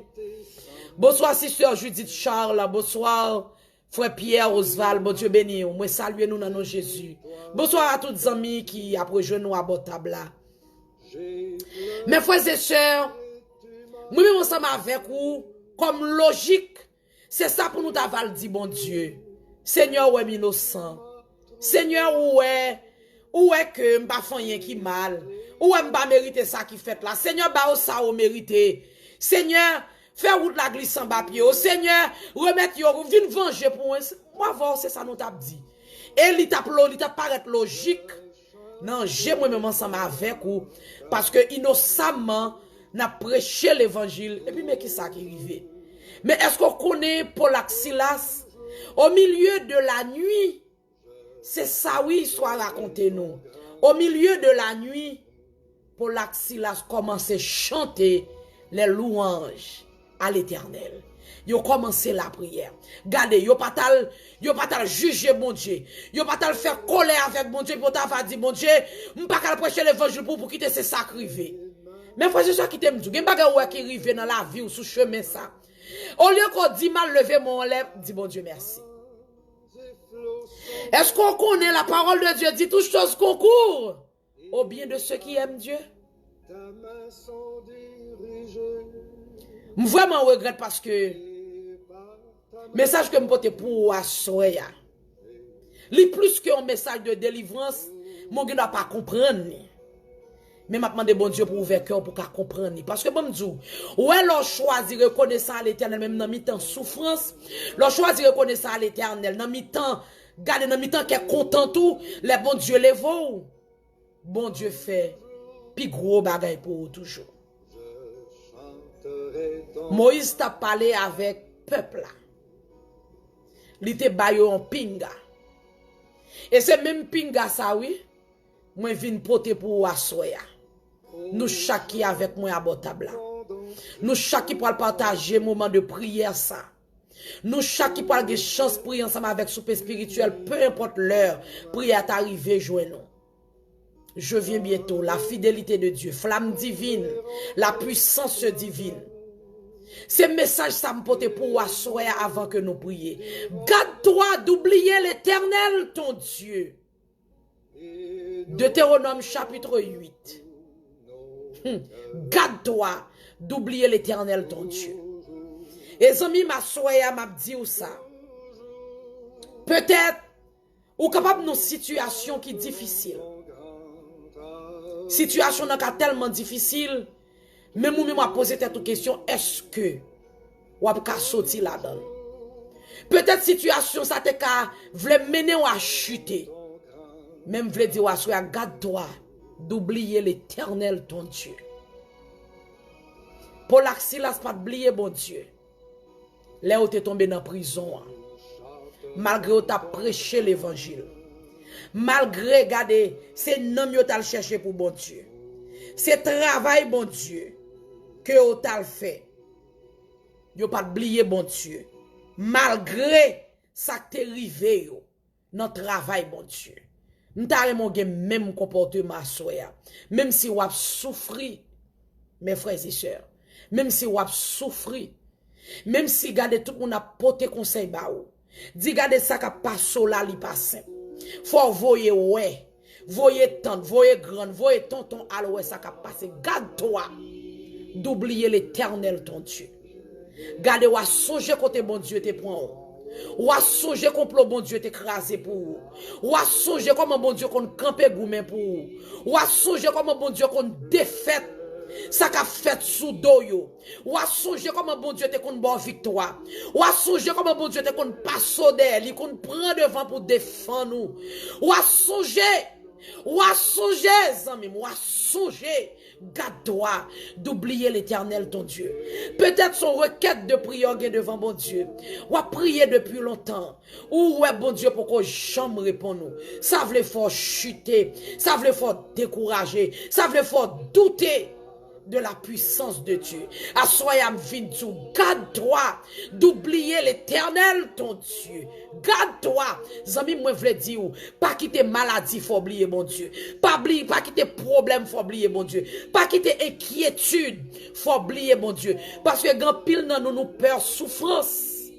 Bonsoir sister Judith Charles, bonsoir frère Pierre Oswald, bon Dieu béni, moi saluer nous dans nom Jésus. Bonsoir à tous les amis qui après je nous à bon table là. Mes frères et sœurs, moi même ensemble avec vous comme logique, c'est ça pour nous d'aval dit bon Dieu. Seigneur ou est innocent. Seigneur ou est que m'pa fait rien qui mal. Ou est m'pa mériter ça qui fait là. Seigneur ba ça ou mériter. Seigneur fais route la glisse en bas pied. Seigneur remettre yo vinn venger pour moi voir c'est ça nous t'a dit. Et li t'a paraître logique. Non, j'ai moi-même ensemble avec vous parce que innocemment n'a prêché l'évangile et puis mais qui ça qui arrivé. Mais est-ce qu'on connaît Paul ak Silas au milieu de la nuit? C'est ça oui, histoire raconter nous. Au milieu de la nuit, Paul ak Silas commençait à chanter les louanges à l'Éternel. Yo commencé la prière. Gardez, yo pas tal juger bon Dieu. Yo pas tal faire colère avec bon Dieu pour ta va dire bon Dieu, m'pa ka prêcher l'évangile pour quitter ce sacrifice. Mais frère, c'est ça qui t'aime dit. Gen bagay ou qui rive dans la vie ou sous chemin ça. Au lieu qu'on dit mal lever mon lèvre, dit bon Dieu merci. Est-ce qu'on connaît la parole de Dieu dit toutes choses concourent au bien de ceux qui aiment Dieu? Je vraiment regrette parce que message que me porte pour assoya. Li plus qu'un message de délivrance, mon gars n'a pas comprendre. Mais m'a demandé bon Dieu pour ouvrir cœur pour qu'à comprendre parce que bon Dieu, ouais l'on choisi reconnaissant à l'Éternel même dans mi-temps souffrance, l'on choisi reconnaissant à l'Éternel dans mi-temps garder dans mi-temps qui est content tout, les bon Dieu les vaut. Bon Dieu fait puis gros bagaille pour toujours. Moïse t'a parlé avec peuple là. Il était bayo en pinga. Et c'est même pinga ça oui, moi vinn porter pour assoya. Nous chaque qui avec moi à table. Nous chaque qui pour partager moment de prière ça. Nous chaque qui pour avoir chance prier ensemble avec souper spirituel, peu importe l'heure, prière t'arriver joindre nous. Je viens bientôt, la fidélité de Dieu, flamme divine, la puissance divine. Ce message ça me porte pour asseoir avant que nous prions. Garde-toi d'oublier l'Éternel ton Dieu. Deutéronome chapitre 8. Garde-toi d'oublier l'Éternel ton Dieu. Et amis m'asseoir m'a dit ça. Peut-être ou capable de situation qui difficile. Situation n'est tellement difficile. Même moi m'a posé cette question, est-ce que ou a sortir là-dedans? Peut-être situation ça te ka vle mener ou à chuter. Même vle dire ou garde-toi d'oublier l'Éternel ton Dieu. Pour l'axilas pas oublier bon Dieu. Là où tu es tombé dans prison, malgré où tu as prêché l'évangile, malgré, regardez, c'est nom yo t'as cherché pour bon Dieu. C'est travail bon Dieu que vous t'as fait. Yo pas oublier bon Dieu. Malgré ça que t'es rivé yo, dans travail bon Dieu. M'ta mon même comportement soya. Même si vous avez souffri, mes frères et sœurs, même si vous avez souffri, même si gardez tout le monde a porté conseil ba ou. Di gardez ça ka passe là li pas simple. Faut voyer ouais, voyer tante, voyer grande, voyer tonton alors ça ka passe. Garde-toi d'oublier l'Éternel ton Dieu. Gardez ou songer côté bon Dieu te prend. Ou a songer complot bon Dieu t'écraser pour vous. Ou a songer comment bon Dieu qu'on camper goumen pour vous. Ou a songer comment bon Dieu qu'on défaite ça qu'a fait sous doyo. Ou a songer comment bon Dieu te qu'on bonne victoire. Ou a songer comment bon Dieu te qu'on passe derrière, qu'on prend devant pour défendre nous. Ou a songer zami, ou a songer garde-toi d'oublier l'Éternel ton Dieu. Peut-être son requête de prière devant bon Dieu. Ou a prié depuis longtemps. Ou ouais bon Dieu pour qu'on jamais réponde nous. Ça veut fort chuter, ça veut fort décourager, ça veut fort douter de la puissance de Dieu. Assoyam vintou, garde-toi d'oublier l'Éternel ton Dieu. Garde-toi. Zami moi vle di ou, pas quitter maladie faut oublier mon Dieu. Pas quitter problème faut oublier mon Dieu. Pas quitter inquiétude faut oublier mon Dieu. Parce que grand pile nan nous peur souffrance.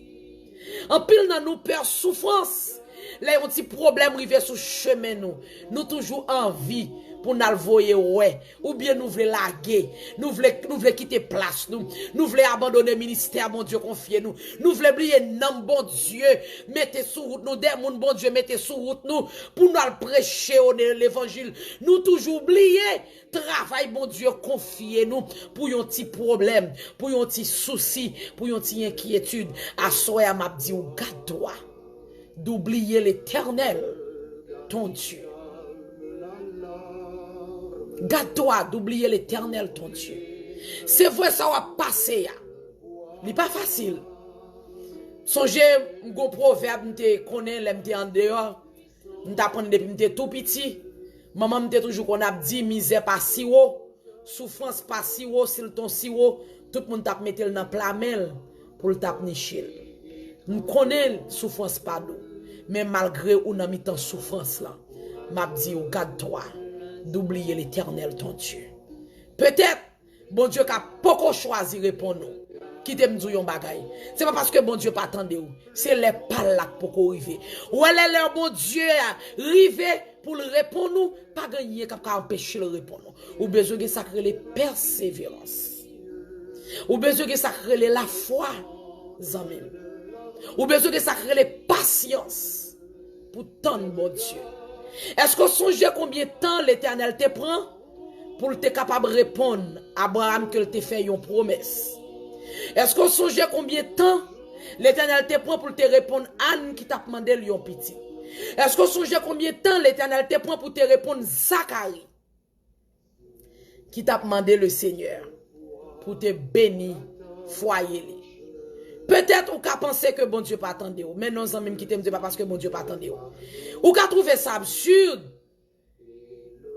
En pile nan nous peur souffrance. Là un petit problème rivé sous chemin nous toujours envie pour nous voyer ouais ou bien nous voulons laguer nous voulons quitter place nous voulons abandonner ministère mon Dieu confier nous voulons oublier nom bon Dieu mettez sous route nous des moun bon Dieu mettez sous route nous pour nous prêcher l'évangile nous toujours oublier travail bon Dieu confier nous pour un petit problème pour un petit souci pour un petit inquiétude à soya m'a dit ou garde-toi d'oublier l'Éternel ton Dieu. Garde-toi d'oublier l'Éternel ton Dieu. C'est vrai ça va passer. Ce n'est pas facile. Songez, un proverbe, m'te connaît, m'te en dehors. M'te apprend depuis m'te tout petit. Maman m'te toujours qu'on a dit misère pas si haut, souffrance pas si haut, s'il ton si haut, tout le monde t'a mettre dans plamel pour le tap nichil. Nous connaît souffrance pas d'eau. Mais malgré ou n'a mis en souffrance là, m'a dit ou garde-toi d'oublier l'Éternel ton Dieu. Peut-être bon Dieu a beaucoup choisi répondre nous. Qui t'aime dire yon bagay. C'est pas parce que bon Dieu pas attendre ou, c'est les palak pour qu'on arrive. Ou elle est bon Dieu arrive pour le répondre nous, pas gagner cap empêcher le répondre. Ou besoin de sacrer les persévérance. Ou besoin de sacrer la foi, zami. Ou besoin de sacrer les patience pour tant bon Dieu. Est-ce que vous songez combien de temps l'Éternel te prend pour être capable de répondre à Abraham que te fait une promesse? Est-ce que vous songez combien de temps l'Éternel te prend pour te répondre à Anne qui t'a demandé un petit? Est-ce que vous songez combien de temps l'Éternel te prend pour te répondre Zacharie qui t'a demandé le Seigneur pour te bénir foyer? Peut-être ou qu'a pensé que bon Dieu pas attendre ou, mais non sans même qui t'aime pas parce que bon Dieu pas attendre ou qu'a trouvé ça absurde.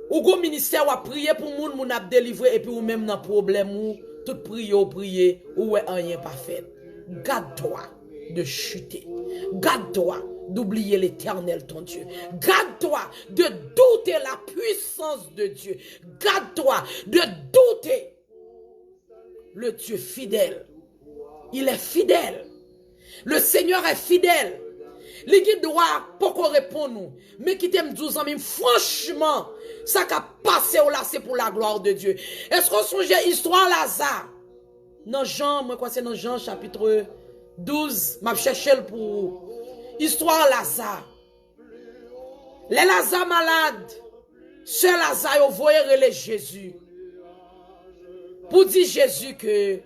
Ou go ministère ou a prier pour moun a délivrer et puis ou même dans problème ou tout prier ou rien pas fait. Garde-toi de chuter. Garde-toi d'oublier l'Éternel ton Dieu. Garde-toi de douter la puissance de Dieu. Garde-toi de douter le Dieu fidèle Il est fidèle. Le Seigneur est fidèle. Les qui doit pas répondre nous. Mais qui t'aime 12 ans, franchement, ça qui a passé au là, c'est pour la gloire de Dieu. Est-ce qu'on songe histoire Lazare? Dans Jean, moi, quoi, c'est dans Jean chapitre 12, m'a cherché pour histoire Lazare. Les Lazare malades, Sœur Lazare, vous voyez relais Jésus. Pour dire Jésus que,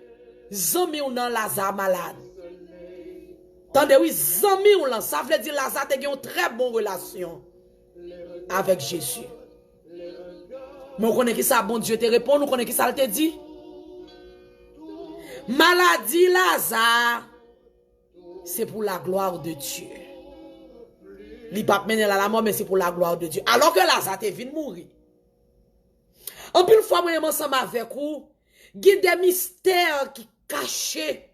zami ou nan Lazare malade. Tandis oui, zami ou lan, ça veut dire Lazare a une très bonne relation avec Jésus. Mais on connaît qui ça, bon Dieu te répond, on connaît qui ça te dit. Maladie Lazare, c'est pour la gloire de Dieu. Il ne va pas mener à la mort, mais c'est pour la gloire de Dieu. Alors que Lazare te vient mourir. En plus, une fois, moi, ensemble avec vous, il y a des mystères qui cachés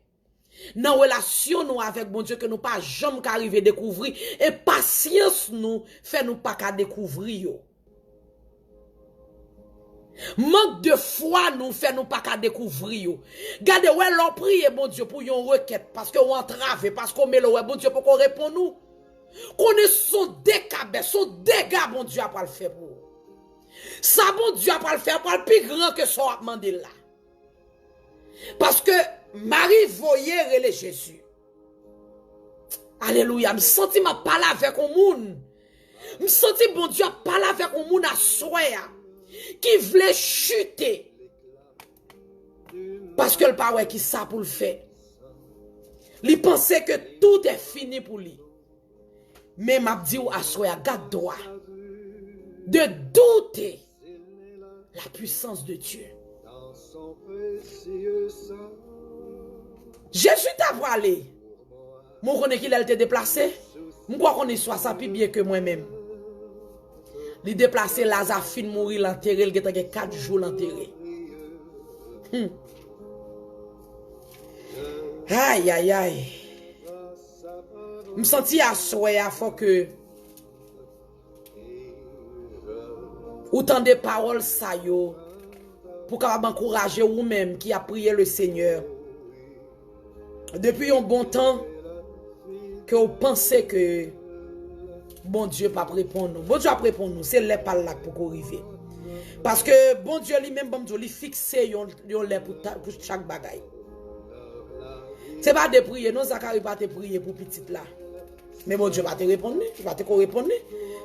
dans la relation nous avec bon Dieu que nous pas jamais arriver à découvrir. Et patience nous fait nous pas qu'à découvrir. Manque de foi nous fait nous pas qu'à découvrir. Gardez ouais l'on prie bon Dieu pour une requête parce que on entrave parce qu'on met le bon Dieu pour qu'on réponde nous. Qu'on est son dégât bon Dieu a pas le faire pour. Ça bon Dieu a pas le faire pour le plus grand que son a demandé là. Parce que Marie voyait relais Jésus. Alléluia, me senti m'a parler avec un monde. Me senti bon Dieu a parler avec un monde à soya qui voulait chuter. Parce que le père qui ça pour le faire. Il pensait que tout est fini pour lui. Mais m'a dit à soya garde droit de douter la puissance de Dieu. Jésus t'a parlé. Moi, je connais qu'il a été déplacé. Je crois qu'on est soit ça plus bien que moi-même. Il déplacé Lazare fin mourir l'enterré. Il a 4 jours l'enterré. Aïe, aïe, aïe. Je me sentis à souhait à fois que autant de paroles ça yo pour capable encourager vous-même qui a prié le Seigneur depuis un bon temps que vous pensez que bon Dieu pas répondre nous. Bon Dieu a répondre nous, c'est les pas là pour arriver. Parce que bon Dieu lui-même bon Dieu lui fixé yon pour chaque bagaille. C'est pas de prier, non Zacharie pas te prier pour petite là. Mais bon Dieu va te répondre, il va te répondre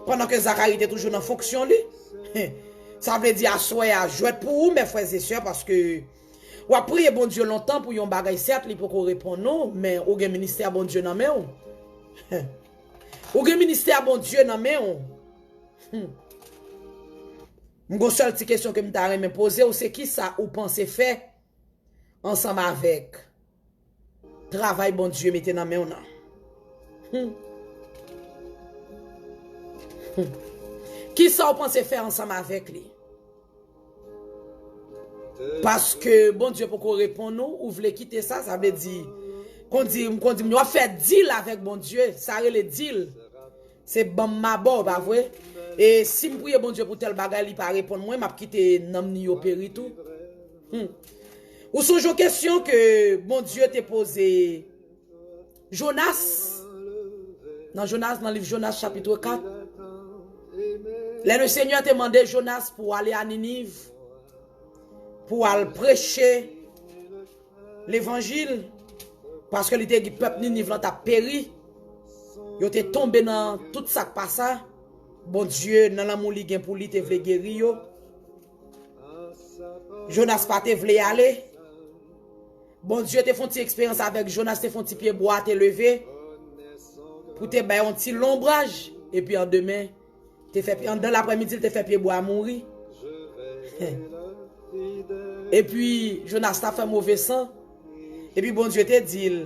pendant que Zacharie était toujours dans fonction lui. Ça veut dire à soi à jouer pour vous mes frères et sœurs parce que ou a prié bon Dieu longtemps pour yon bagay certes il peut qu'on répondre non mais ou gen ministère bon Dieu nan men ou gen ministère bon Dieu nan men m'gon seule petite question que m'ta remen poser ou c'est qui ça ou pensez faire ensemble avec travail bon Dieu mettez nan men nan qui ça vous pensez faire ensemble avec lui? Parce que bon Dieu pour qu'on réponde nous, ou voulez quitter ça, ça veut dire qu'on dit on fait deal avec bon Dieu, ça le deal. C'est bon ma bon pas vrai? Et si me prie bon Dieu pour tel bagage, il pas répondre moi, m'a quitter nam ni opérer tout. Ou sont une question que bon Dieu t'a posé Jonas. Dans le livre Jonas chapitre 4. Là, le Seigneur t'a demandé Jonas pour aller à Ninive, pour aller prêcher l'évangile, parce que le peuple Ninive a péri, il était tombé dans tout ça qui passe. Bon Dieu, dans l'amour li gen pour lui, te vle guérir. Jonas pas te vle aller. Bon Dieu te font une expérience avec Jonas, te font un pied bois, te lever, pour te bailler un petit lombrage, et puis en demain, dans l'après-midi, te fait pied bois à mourir. Et puis, Jonas t'a fait mauvais sang. Et puis, bon Dieu te dit,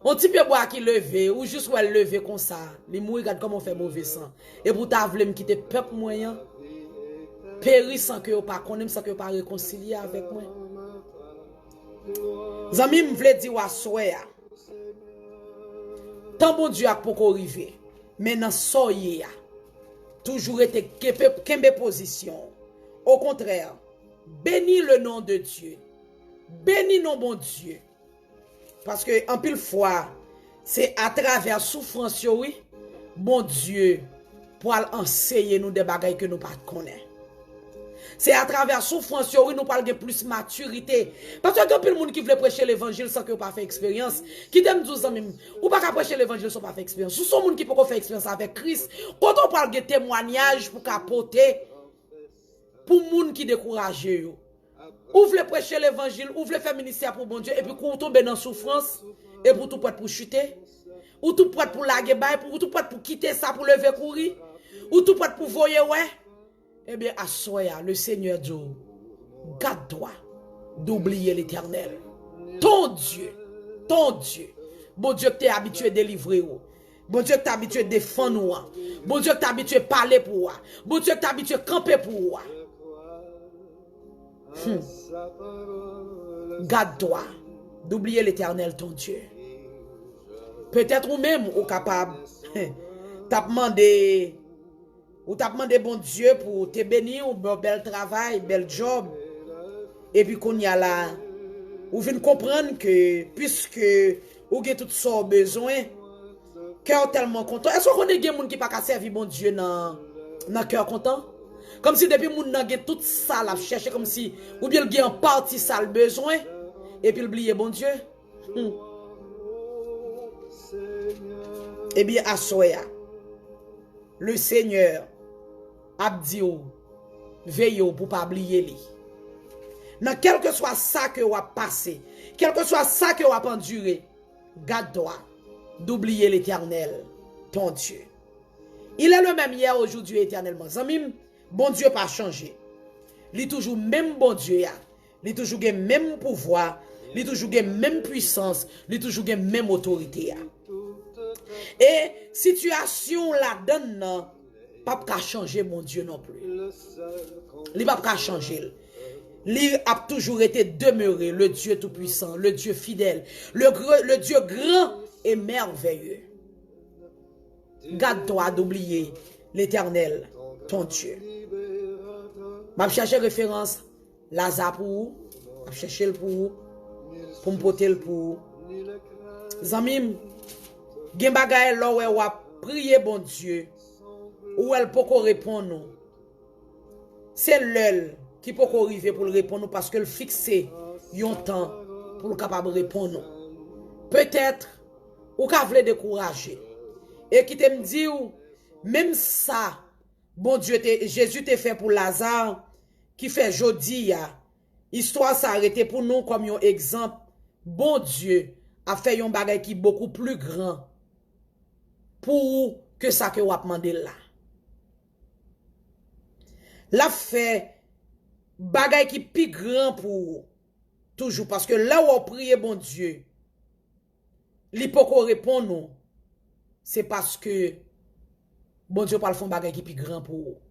on petit pied bois qui levé, ou juste ou elle levé comme ça, les mourir, regarde comment on fait mauvais sang. Et pour ta vle me quitter peuple moyen, péri sans que vous pas connaître, sans que vous pas réconcilier avec moi. Zami me vle dire wa soya. Tant bon Dieu a pour arriver. Maintenant soya. Toujours été kembe position. Au contraire, bénis le nom de Dieu. Bénis nos bon Dieu. Parce que en pile fois, c'est à travers souffrance, oui, bon Dieu, pour enseigner nous des bagailles que nous ne connaissons pas. C'est à travers souffrance, oui, nous parlons de plus maturité. Parce que il y a monde qui veut prêcher l'évangile sans que vous pas fait expérience. Qui t'aime 12 ans même, ou pas prêcher l'évangile sans pas faire expérience. Ou sont monde qui peut faire expérience avec Christ. Quand on parle de témoignage pour capoter, pour monde qui découragé, ou voulez prêcher l'évangile, ou voulez faire ministère pour bon Dieu, et puis quand tombe dans souffrance, et pour tout prêt pour chuter, ou tout prêt pour laguer bail, ou tout prêt pour quitter ça pour lever courir, ou tout prêt pour voyer ouais. Eh bien, à soya, le Seigneur dit, garde-toi d'oublier l'Éternel. Ton Dieu. Bon Dieu que t'es habitué à délivrer. Bon Dieu que t'es habitué à défendre. Bon Dieu que t'es habitué à parler pour. Bon Dieu que t'es habitué à camper pour. Garde-toi d'oublier l'Éternel, ton Dieu. Peut-être ou même, ou capable, t'as demandé... Ou t'as demandé bon Dieu pour te bénir, ou bel travail, bel job. Et puis qu'on y a là, ou vient comprendre que, puisque ou avez tout ça besoin, cœur tellement content. Est-ce qu'on est des gens qui pas qu'à servir bon Dieu dans cœur content? Comme si depuis moun nan tout ça la chercher comme si, ou bien il y a en partie ça le besoin, et puis oublier bon Dieu. Eh bien, à soya, le Seigneur Abdio, veille pour pas oublier lui. Dans quel que soit ça que vous avez passé, quel que soit ça que vous avez enduré, garde-toi d'oublier l'Éternel, ton Dieu. Il est le même hier, aujourd'hui, éternellement. Zamim, bon Dieu pas changé. Il est toujours même bon Dieu. Il est toujours le même pouvoir. Il est toujours la même puissance. Il est toujours la même autorité. Et situation la donne, pas qu'à changer mon Dieu non plus. Il pas qu'à changer. Il a toujours été demeuré le Dieu tout-puissant, le Dieu fidèle, le Dieu grand et merveilleux. Garde-toi d'oublier l'Éternel, ton Dieu. Je cherche référence Lazare pour je cherche le pour me porter le pour. Zamim, gen bagay là où on prier bon Dieu. Ou elle peut répondre. C'est l'elle qui peut arriver pour le répondre parce qu'elle fixe un temps pour le capable de répondre. Peut-être ou qu'elle veut décourager. Et qui te me dit même ça, bon Dieu, Jésus t'a fait pour Lazare, qui fait jodi histoire s'arrêter pour nous comme un exemple. Bon Dieu a fait un bagay qui est beaucoup plus grand pour que ça que vous a demandé là. La fait bagay qui plus grand pour toujours parce que là où on prie bon Dieu, li poko répondre non, c'est parce que bon Dieu parle font bagay qui plus grand pour.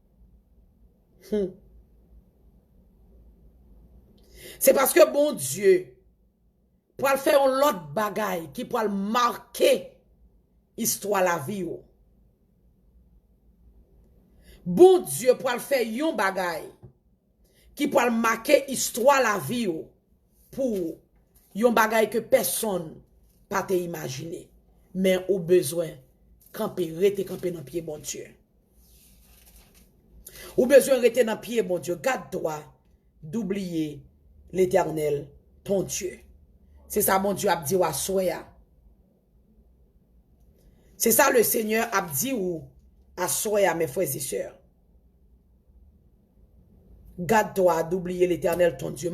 C'est parce que bon Dieu pour faire un autre bagay qui pour marquer histoire la vie. Bon Dieu pour faire yon bagay qui pour marquer histoire la vie pour yon bagay que personne pas te imaginer mais au besoin camper rester camper dans pied bon Dieu. Ou besoin rester dans pied bon Dieu, garde-toi d'oublier l'Éternel ton Dieu. C'est ça mon Dieu a dit à soya. C'est ça le Seigneur a dit ou à soya mes frères et sœurs. Garde-toi d'oublier l'Éternel ton Dieu.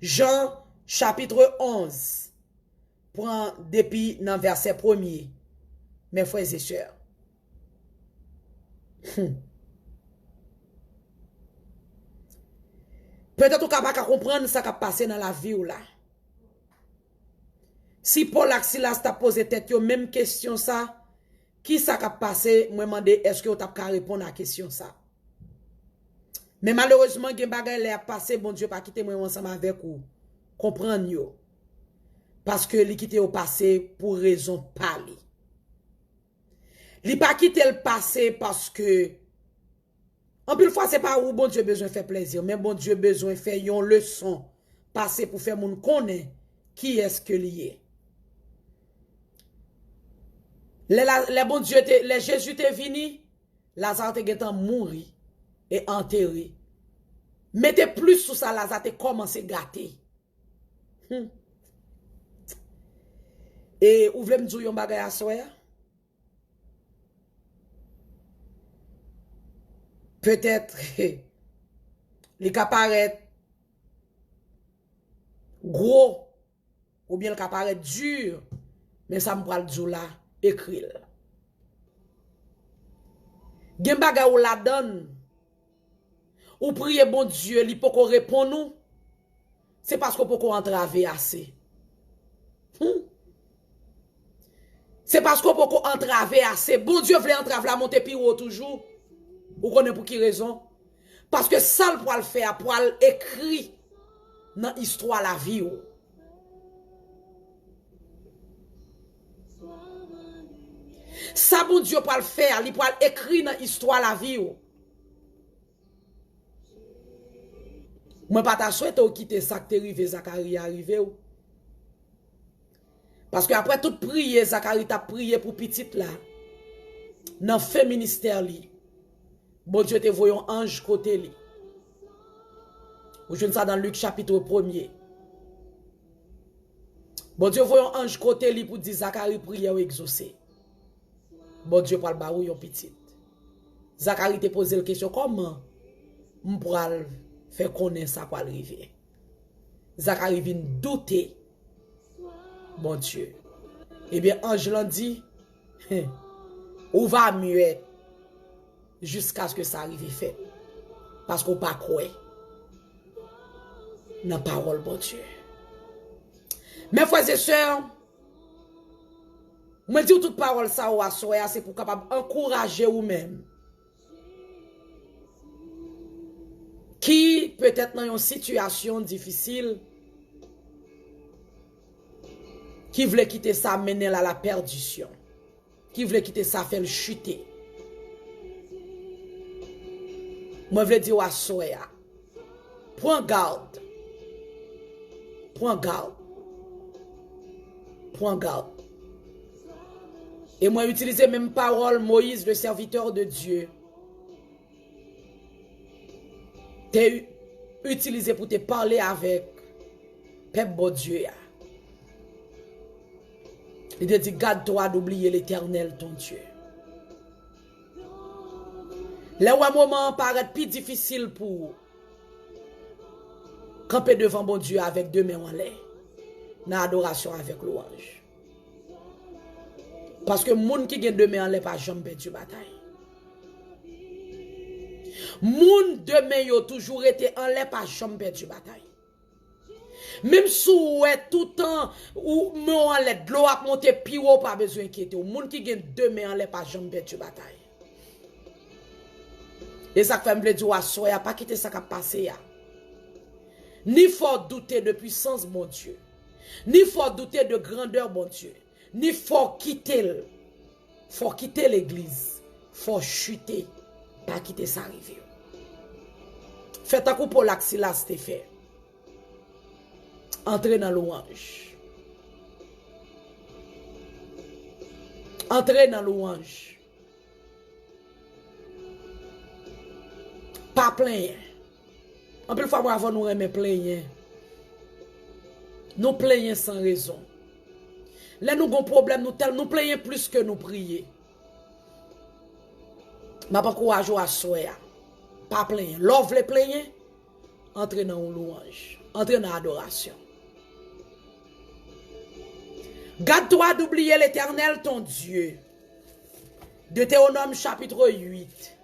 Jean chapitre 11 prend depuis dans verset 1er mes frères et sœurs. Peut-être qu'on va comprendre ça qui a passé dans la vie ou là. Si Paul Axilas t'a posé tête yo même question ça, qui ça qui a passé, moi demander est-ce que vous t'a répondre à la question ça. Mais malheureusement, gen bagay l'a passé, bon Dieu pas quitter moi ensemble avec vous. Comprendre yo. Parce que li quitté au passé pour raison parler. Li pas quitter le passé parce que en plus fois c'est pas où bon Dieu besoin faire plaisir, mais bon Dieu besoin faire une leçon passer pour faire moun connaît qui est-ce que lié. Les bon Dieu, les Jésus te vini, Lazare te getan mouri et enterré. Mettez plus sous ça, Lazare te commencé gâter. Et ou vle m'dou yon bagay à soya? Peut-être, les ka paraît gros, ou bien le ka paraît dur, mais ça me pral djou là, écrit. Gen bagay ou la donne, ou prier bon Dieu, li poko répond nous, c'est parce qu'on poko entraver assez. C'est parce qu'on poko entraver assez. Bon Dieu vle entraver la monter pi haut toujours. Ou connaît pour qui raison? Parce que ça le poil faire, poil écrit dans l'histoire la vie. Ça bon Dieu poil faire, il poil écrit dans l'histoire la vie. Moi pas ta souhaite ou quitter ça que arrivé Zacharie arrivé. Parce que après toute prière Zacharie t'a prié pour petite là. Dans fait ministère li. Bon Dieu te voyons ange côté li. Ou je ne sais dans Luc chapitre 1er. Bon Dieu voyons ange côté li pour dire Zacharie prière ou exaucé. Bon Dieu parle ba ou yon petite. Zacharie te posé la question comment m'pral faire connaître ça quoi arriver. Zacharie vient douter. Bon Dieu. Eh bien ange l'a dit ou va muet jusqu'à ce que ça arrive fait. Parce qu'on pas croire dans la parole bon Dieu. Mes frères et sœurs, moi dis toute parole ça ou assoya c'est pour capable encourager ou même qui peut-être dans une situation difficile qui voulait quitter ça mener à la perdition, qui voulait quitter ça faire le chuter. Moi, je veux dire à Soya, prends garde. Prends garde. Prends garde. Et moi, utiliser même parole, Moïse, le serviteur de Dieu. T'es utilisé pour te parler avec peuple bon Dieu. Il te dit, garde-toi d'oublier l'Éternel, ton Dieu. Là où un moment paraît plus difficile pour camper devant bon Dieu avec deux mains en l'air, dans l'adoration avec louange. Parce que moun qui gagne deux mains en l'air pas jamais perdu bataille. Moun deux mains yo toujours été en l'air pas jamais perdu bataille. Même si ou est tout temps ou mon en l'air de l'eau a monter pi haut pas besoin d'inquiéter. Moun qui gagne deux mains en l'air pas jamais perdu bataille. Et ça fait me dire à soya pas quitter ça qui a passé ya. Ni faut douter de puissance mon Dieu. Ni faut douter de grandeur mon Dieu. Ni faut quitter l'église. Faut chuter pas quitter ça arriver. Faites un coup pour l'axilas te fait. Entrez dans louange. Entrez dans louange. Pas plein. En plus, fois avant nous remettre plein. Nous plaignons sans raison. Là, nous avons un problème, nous plaignons plus que nous prions. Je pas encouragé à soya. Pas plein. L'offre les plaignons. Entrez dans une louange. Entrez dans l'adoration. Garde-toi d'oublier l'Éternel, ton Dieu. Deutéronome chapitre 8.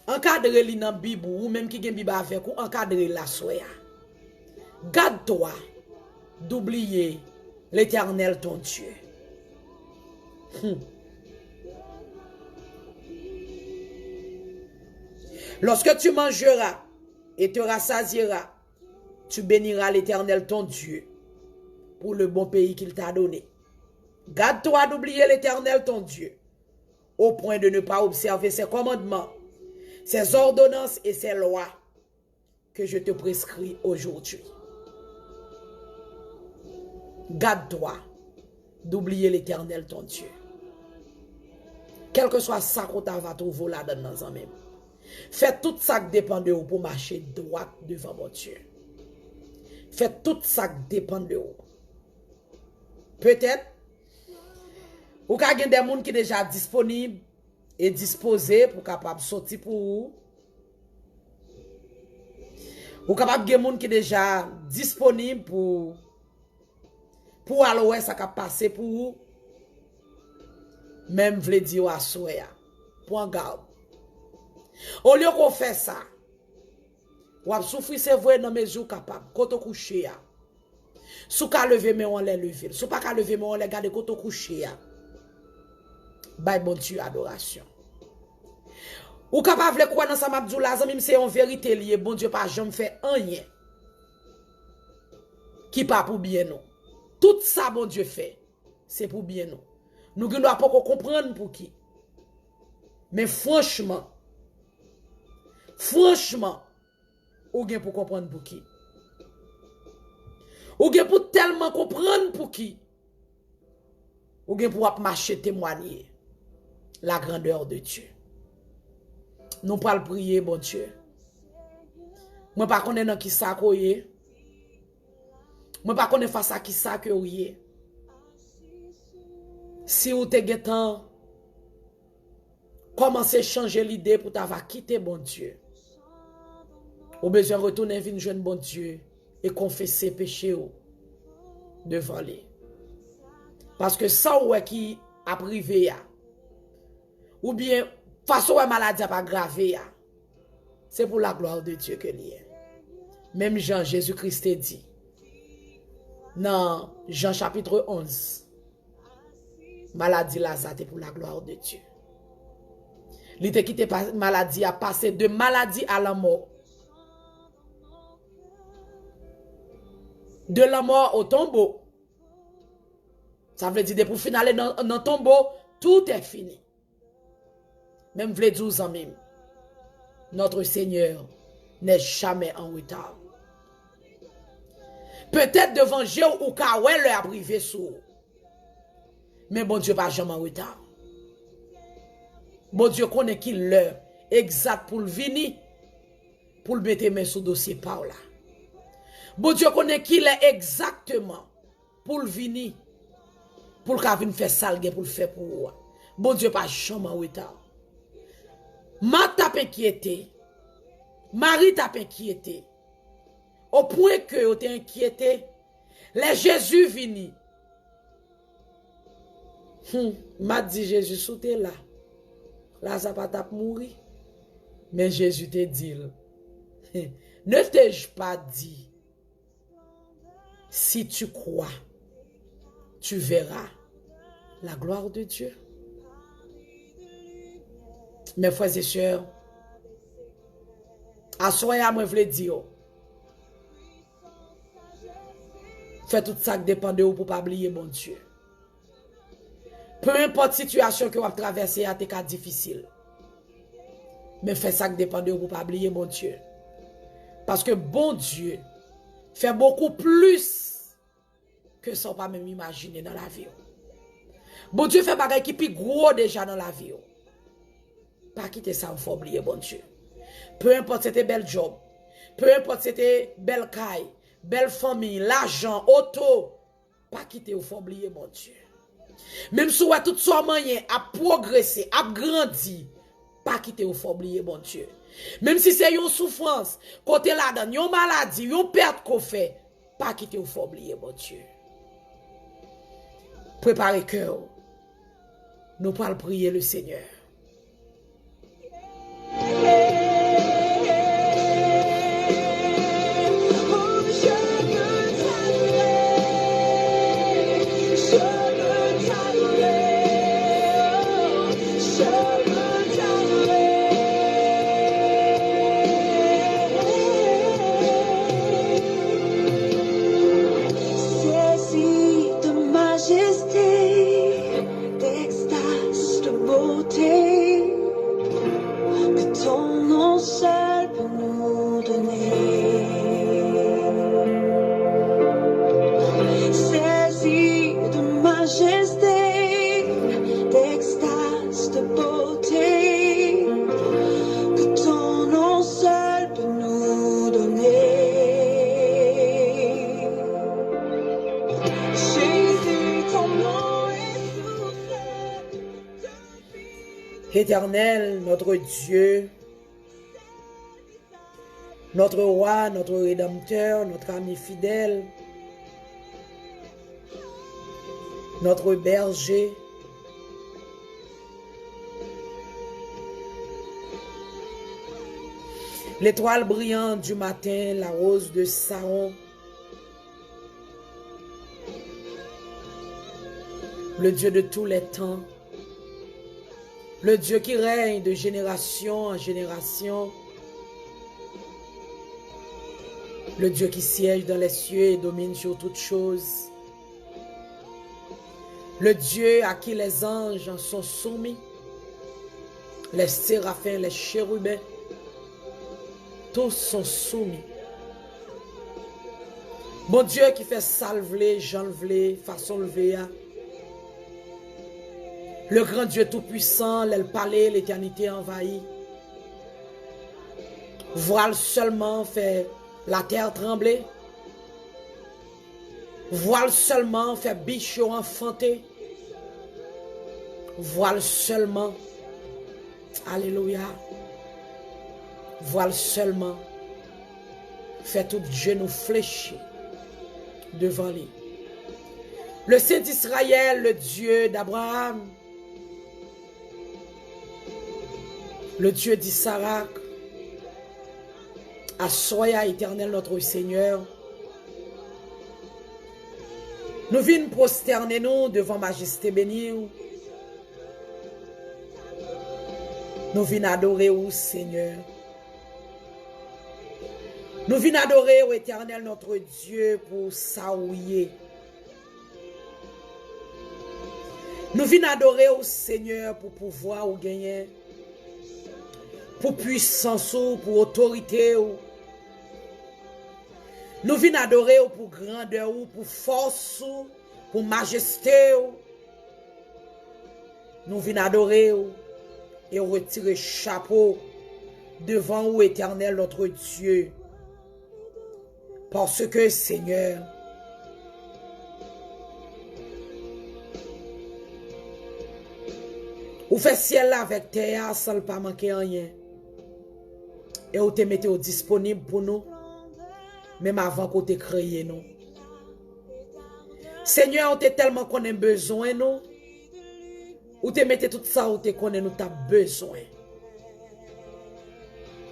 Encadrez li dans Bible ou même qui gen Bible avec ou encadrez la soya. Garde-toi d'oublier l'Éternel ton Dieu. Lorsque tu mangeras et te rassasieras, tu béniras l'Éternel ton Dieu pour le bon pays qu'il t'a donné. Garde-toi d'oublier l'Éternel ton Dieu au point de ne pas observer ses commandements, ses ordonnances et ses lois que je te prescris aujourd'hui. Garde-toi d'oublier l'Éternel ton Dieu. Quel que soit ça qu'on va trouver là-dedans même. Faites tout ça qui dépend de vous pour marcher droit devant mon Dieu. Faites tout ça qui dépend de vous. Peut-être, ou qu'il y a des gens qui sont déjà disponibles et disposés pour capable sortir pour vous. Ou capable de gens qui sont déjà disponibles pour aller ça qui passer pour vous. Même vle dire à soya. Point garde. Au lieu qu'on fait ça, ou ap souffrir c'est vrai dans mesure capable. Quand on couche ya. Sou ka lever mais on les lever. Sou pas ka lever mais on les garder quand on couche ya. Bay bon Dieu adoration. Ou capable de croire dans ça m'abdou la zami c'est en vérité lié bon Dieu pas jamais fait rien. Qui pas pour bien nous. Tout ça bon Dieu fait, c'est pour bien nous. Nous ne doit pas comprendre pour qui. Mais franchement, ou gen pour comprendre pour qui. Ou gen pour tellement comprendre pour qui. Ou gen pour marcher témoigner la grandeur de Dieu. Nous pas le prier, bon Dieu. Moi pas connais dans qui ça koye. Moi pas connais face à qui ça que ouye. Si vous te getan commencez à changer l'idée pour t'avoir quitté bon Dieu. Ou besoin retourner vinn jeune bon Dieu et confesser péché devant lui. Parce que ça ou qui a privé ya. Ou bien façon ou maladie a pas gravé ya. C'est pour la gloire de Dieu que lié. Même Jean Jésus-Christ dit dans Jean chapitre 11 maladie là ça pour la gloire de Dieu. Il te quitté maladie a passé de maladie à la mort. De la mort au tombeau. Ça veut dire pour finaler dans le tombeau, tout est fini. Même vle 12 ans même. Notre Seigneur n'est jamais en retard. Peut-être devant Dieu ou Kawel le a privé sous. Mais bon Dieu pas jamais en retard. Bon Dieu connaît qui l'heure exact pour le venir, pour le mettre main sous dossier par là. Bon Dieu connaît qui l'est exactement pour le venir, pour le venir faire salgue pour le faire pour vous. Bon Dieu pas jamais en retard. Ma t'a inquiété, Marie t'a inquiété, au point que vous t'es inquiété, les Jésus vini. M'a dit Jésus sauté là. Là, ça va pas mourir. Mais Jésus te dit, ne t'ai-je pas dit, si tu crois, tu verras la gloire de Dieu. Mes frères et sœurs, à soya, moi, je veux dire, faites tout ça qui dépend de vous pour ne pas oublier mon Dieu. Peu importe la situation que vous avez traversée, c'est cas difficile. Mais faites ça qui dépend de vous pour ne pas oublier mon Dieu. Parce que bon Dieu fait beaucoup plus que ça pas même imaginer dans la vie. Bon Dieu fait bagay qui plus gros déjà dans la vie. Pas quitter ça, il faut oublier bon Dieu. Peu importe c'était bel job, peu importe c'était belle caille, belle famille, l'argent, auto, pas quitter, il faut oublier mon Dieu. Même si vous avez tout ça moyen à progresser, à grandir, pas quitter ou faut oublier bon Dieu. Même si c'est une souffrance, côté là-dedans, une maladie, une perte qu'on fait, pas quitter ou faut oublier bon Dieu. Préparez cœur. Nous parlons prier le Seigneur. D'extase, de beauté, que ton Éternel, notre Dieu, notre roi, notre rédempteur, notre ami fidèle, notre berger, l'étoile brillante du matin, la rose de Saron, le Dieu de tous les temps, le Dieu qui règne de génération en génération, le Dieu qui siège dans les cieux et domine sur toutes choses, le Dieu à qui les anges sont soumis, les séraphins, les chérubins, tous sont soumis. Bon Dieu qui fait salver, j'enlever, façon lever. Le grand Dieu tout-puissant, le palais, l'éternité envahie. Voile seulement fait la terre trembler. Voile seulement fait bichot enfanter. Voile seulement. Alléluia. Voile seulement. Fait tout genou fléchi devant lui. Le Saint d'Israël, le Dieu d'Abraham, le Dieu d'Isaac, assoya éternel notre Seigneur. Nous venons prosterner nous devant majesté bénie. Nous venons adorer au Seigneur. Nous venons adorer au éternel notre Dieu pour s'aouiller. Nous venons adorer au Seigneur pour pouvoir ou gagner. Pour puissance ou pour autorité ou. Nous venons adorer ou pour grandeur ou pour force ou pour majesté ou. Nous venons adorer ou et retirer chapeau devant ou éternel notre Dieu. Parce que Seigneur, ou fait ciel là avec terre sans pas manquer rien. Et vous te mettez disponible pour nous, même avant qu'on te créé nous. Seigneur, on te tellement qu'on a besoin nous, ou te mettez tout ça où te connaît nous t'as besoin.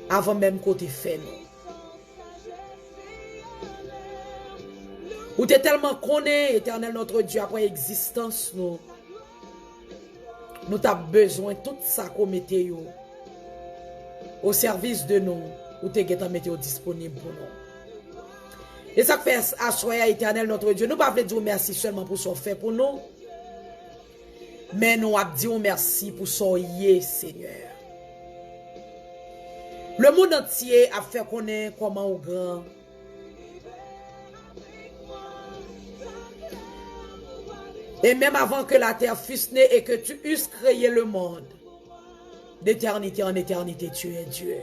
Avant même qu'on te fait nous. Ou te tellement connaît éternel notre Dieu après existence nous. Nous t'as besoin tout ça qu'on mette au service de nous, ou te get mettre disponible pour nous. Et ça fait assoyer éternel notre Dieu. Nous ne pouvons pas dire merci seulement pour ce fait pour nous, mais nous avons dit merci pour ce yé, Seigneur. Le monde entier a fait connaître comment au grand. Et même avant que la terre fût née et que tu eusses créé le monde, d'éternité en éternité, tu es Dieu.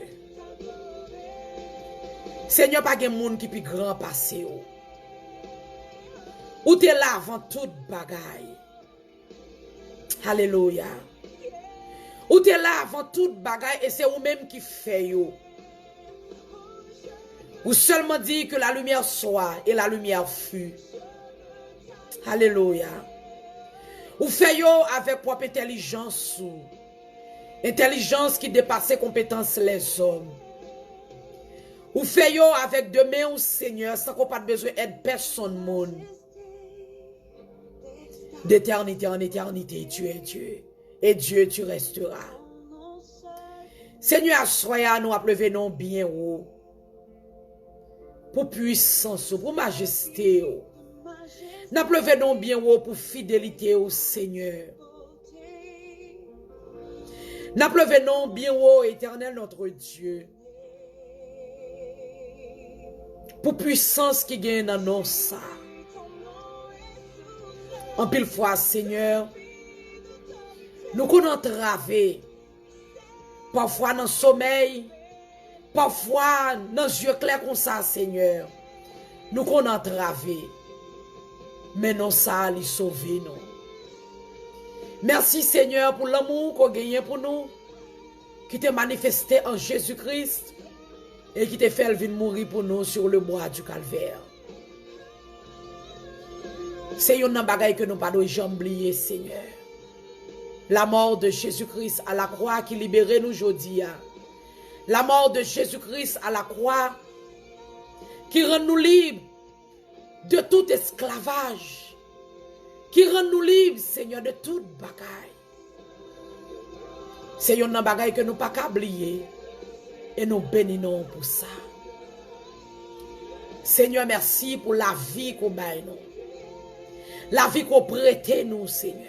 Seigneur, pas de monde qui peut grand passer. Ou t'es là avant toute bagaille. Alléluia. Ou t'es là avant toute bagaille et c'est vous-même qui fait yo. Ou seulement dit que la lumière soit et la lumière fut. Alléluia. Ou fait yo avec propre intelligence. Intelligence qui dépasse compétences les hommes. Ou fait yo avec de mains au Seigneur sans qu'on pas besoin d'aide personne monde. D'éternité en éternité, tu es Dieu. Et Dieu, tu resteras. Seigneur, soyez nous appelez non bien haut. Pour puissance, pour majesté. N'appelez non bien haut pour fidélité au Seigneur. N'appelez non bien haut, éternel notre Dieu. Pour puissance qui gagne dans nos ça. En pile fois, Seigneur, nous connaissons entravé. Parfois dans le sommeil, parfois dans les yeux clairs comme ça, Seigneur. Nous connaissons entravé. Mais non ça, il sauve nous. Merci Seigneur pour l'amour qu'on gagne pour nous, qui t'est manifesté en Jésus-Christ et qui t'a fait venir mourir pour nous sur le bois du calvaire. C'est une bagaille que nous ne pouvons jamais oublier, Seigneur. La mort de Jésus-Christ à la croix qui libérait nous aujourd'hui. La mort de Jésus-Christ à la croix qui rend nous libres de tout esclavage. Qui rend nous libres, Seigneur, de toute bagaille. C'est une bagaille que nous ne pouvons pas oublier. Et nous bénissons pour ça. Seigneur, merci pour la vie qu'on baille nous. La vie qu'on prête nous, Seigneur.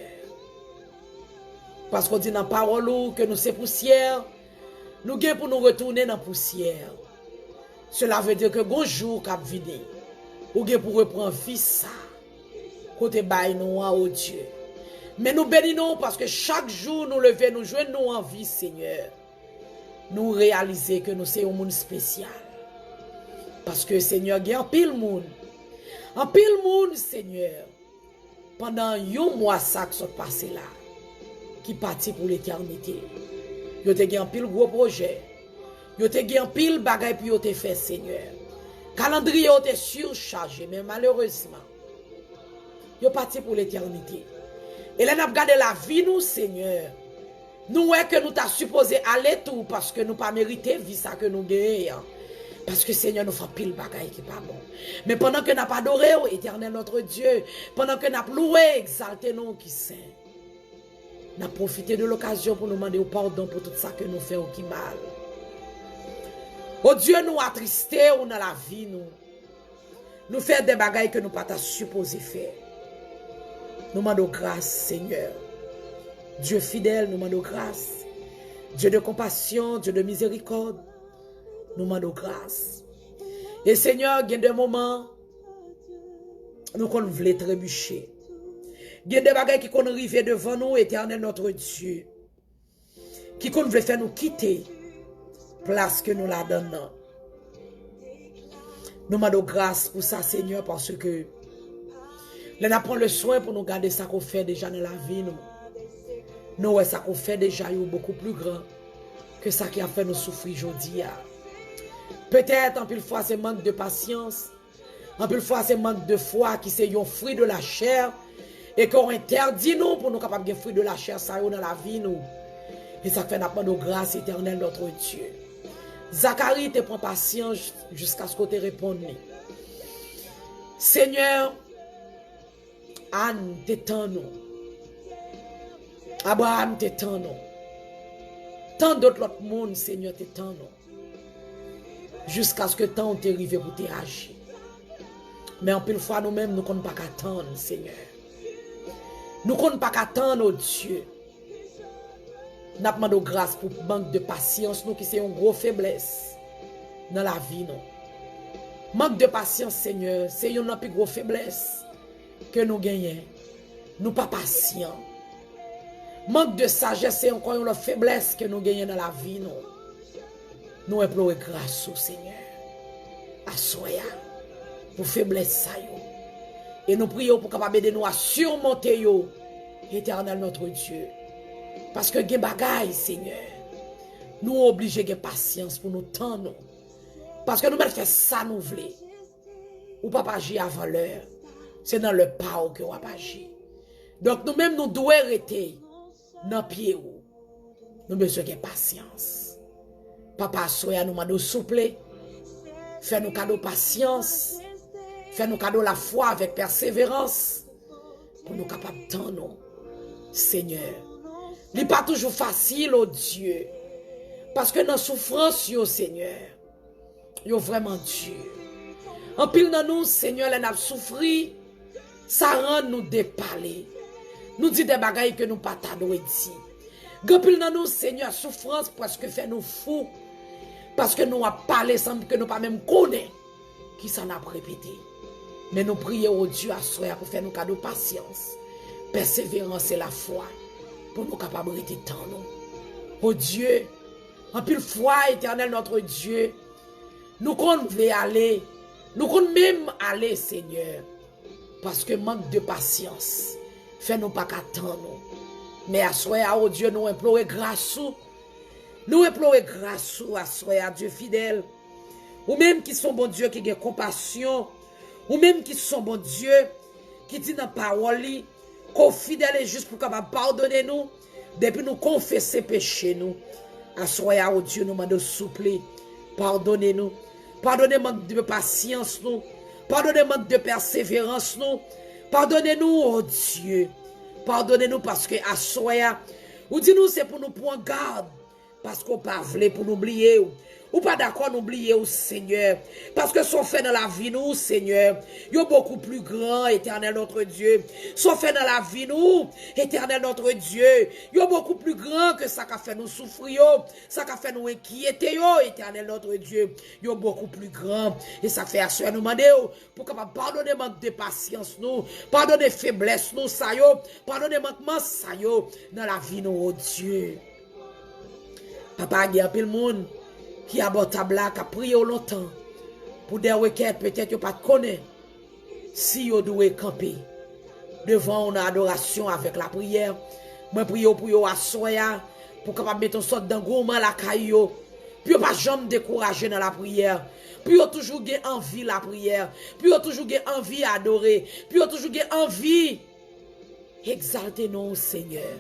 Parce qu'on dit dans la parole que nous sommes poussière, nous gagnons pour nous retourner dans la poussière. Cela veut dire que bon jour cap vide, ou gagnons pour reprendre vie ça. Côté bail nous au Dieu. Mais nous bénissons parce que chaque jour nous levons, nous jouons nous en vie, Seigneur. Nous réaliser que nous sommes un monde spécial. Parce que Seigneur, il y a un pile monde. Un pile monde, Seigneur. Pendant un mois ça qui sont passé là. Qui parti pour l'éternité. Yo te gen pile gros projet. Yo te gen pile bagay puis yo te fait, Seigneur. Calendrier yo te surchargé, mais malheureusement, yo parti pour l'éternité. Et là, nous avons gardé la vie, nous, Seigneur. Nous, est que nous t'a supposé aller tout parce que nous pas mérité vie ça que nous gagnons. Parce que Seigneur nous fait pile bagaille qui pas bon. Mais pendant que nous pas adoré, éternel notre Dieu, pendant que nous loué, exalté nous qui saint, nous avons profité de l'occasion pour nous demander pardon pour tout ça que nous faisons qui mal. Oh Dieu, nous attristé ou dans la vie, nous faisons des bagailles que nous pas supposé faire. Nous demandons grâce, Seigneur. Dieu fidèle, nous demandons grâce. Dieu de compassion, Dieu de miséricorde, nous demandons grâce. Et Seigneur, il y a des moments nous qu'on voulait trébucher. Il y a des bagailles qui qu'on arrivé devant nous, éternel notre Dieu. Qui qu'on voulait faire nous quitter place que nous la donnons. Nous demandons grâce pour ça, Seigneur, parce que nous prenons le soin pour nous garder ça qu'on fait déjà dans la vie. Nous, ça qu'on fait déjà est beaucoup plus grand que ça qui a fait nous souffrir aujourd'hui. Peut-être, en plus fois, c'est manque de patience. En plus fois, c'est manque de foi qui c'est un fruit de la chair. Et qu'on interdit nous pour nous capables de fruit de la chair, ça dans la vie. Nous. Et ça fait nous nos grâces éternelles, notre Dieu. Zacharie te prend patience jusqu'à ce qu'on te réponde. Seigneur, Anne t'étend nous. Abraham t'étend nous. Tant d'autres monde, Seigneur, t'étend nous. Jusqu'à ce que tant on t'arrive pour t'agir. Mais en pile fois, nous-mêmes, nous ne pouvons pas attendre, Seigneur. Nous ne pouvons pas attendre, oh Dieu. Nous demandons grâce pour le manque de patience, nous qui c'est une grosse faiblesse dans la vie. Nous. Manque de patience, Seigneur, c'est une plus grosse faiblesse que nous gagnons. Nous pas patients. Manque de sagesse, c'est encore une faiblesse que nous gagnons dans la vie. Nous implorons grâce au Seigneur. À soya pour faiblesse ça. Et nous prions pour capable aider nous à surmonter yo, éternel notre Dieu. Parce que gen bagay, Seigneur, nous obligés de patience pour nous tendre. Parce que nous mettons ça nous voulons. Ou pas agir avant l'heure. C'est dans le pas que nous agir. Donc nous-mêmes nous devons arrêter dans pied où. Nous avons besoin de patience. Papa soya nous demande souple. Fais nous cadeau patience. Fais nous cadeau la foi avec persévérance. Pour nous capables d'attendre, Seigneur. Ce n'est pas toujours facile, oh Dieu. Parce que dans la souffrance, yo, Seigneur, yo vraiment Dieu. En pile dans nous, Seigneur, nous avons souffert. Ça rend nous déparler. Nous dit des bagailles que nous pas t'adouer dit. En pile dans nous, Seigneur, souffrance parce que fait nous fous. Parce que nous avons parlé sans que nous pas même connaître qui s'en a répété. Mais nous prions au Dieu à soi pour faire nous cadeau patience, persévérance et la foi. Pour nous capables de rester dans nous. Oh Dieu, en pile foi, éternel notre Dieu, nous qu'on veut aller, nous qu'on même aller, Seigneur, parce que manque de patience, fait nous pas qu'attendre. Mais à soya, oh Dieu, nous implorons grâce. Nous implorons grâce à soya, Dieu fidèle. Ou même qui sont bon Dieu, qui a compassion. Ou même qui sont bon Dieu, qui dit dans la parole, qu'on fidèle et juste pour capable pardonner nous, depuis nous confesser péché nous. À soya, oh Dieu, nous demandons souple. Pardonnez-nous. Pardonnez manque de patience nous. Pardonnez manque de persévérance nous. Pardonnez-nous, oh Dieu. Pardonnez-nous parce que à soya, ou dit nous c'est pour nous prendre garde. Parce qu'on pas voulu pour nous oublier. Ou pas d'accord nous oublier au Seigneur. Parce que son fait dans la vie nous, Seigneur, il est beaucoup plus grand, éternel notre Dieu. Son fait dans la vie nous, éternel notre Dieu, il est beaucoup plus grand que ça qu'a fait nous souffrir, ça qu'a fait nous inquiéter, éternel notre Dieu. Il est beaucoup plus grand. Et ça fait à soi nous demander pour capable pardonner manque de patience nous, pardonner faiblesse nous, ça yo, pardonner manquement ça yo, dans la vie nous, oh Dieu. Papa, il y a un peu le monde qui a table là, qui a prié longtemps, pour des requêtes, peut-être pas de connaître, si vous devez camper devant une adoration avec la prière. Moi, prie pour vous à soya, pour capable mettre une sorte d'engouement la caillou, puis pas jamais décourager dans la prière. Puis vous toujours envie la prière, puis vous toujours envie adorer, puis vous toujours envie exalter nos Seigneur.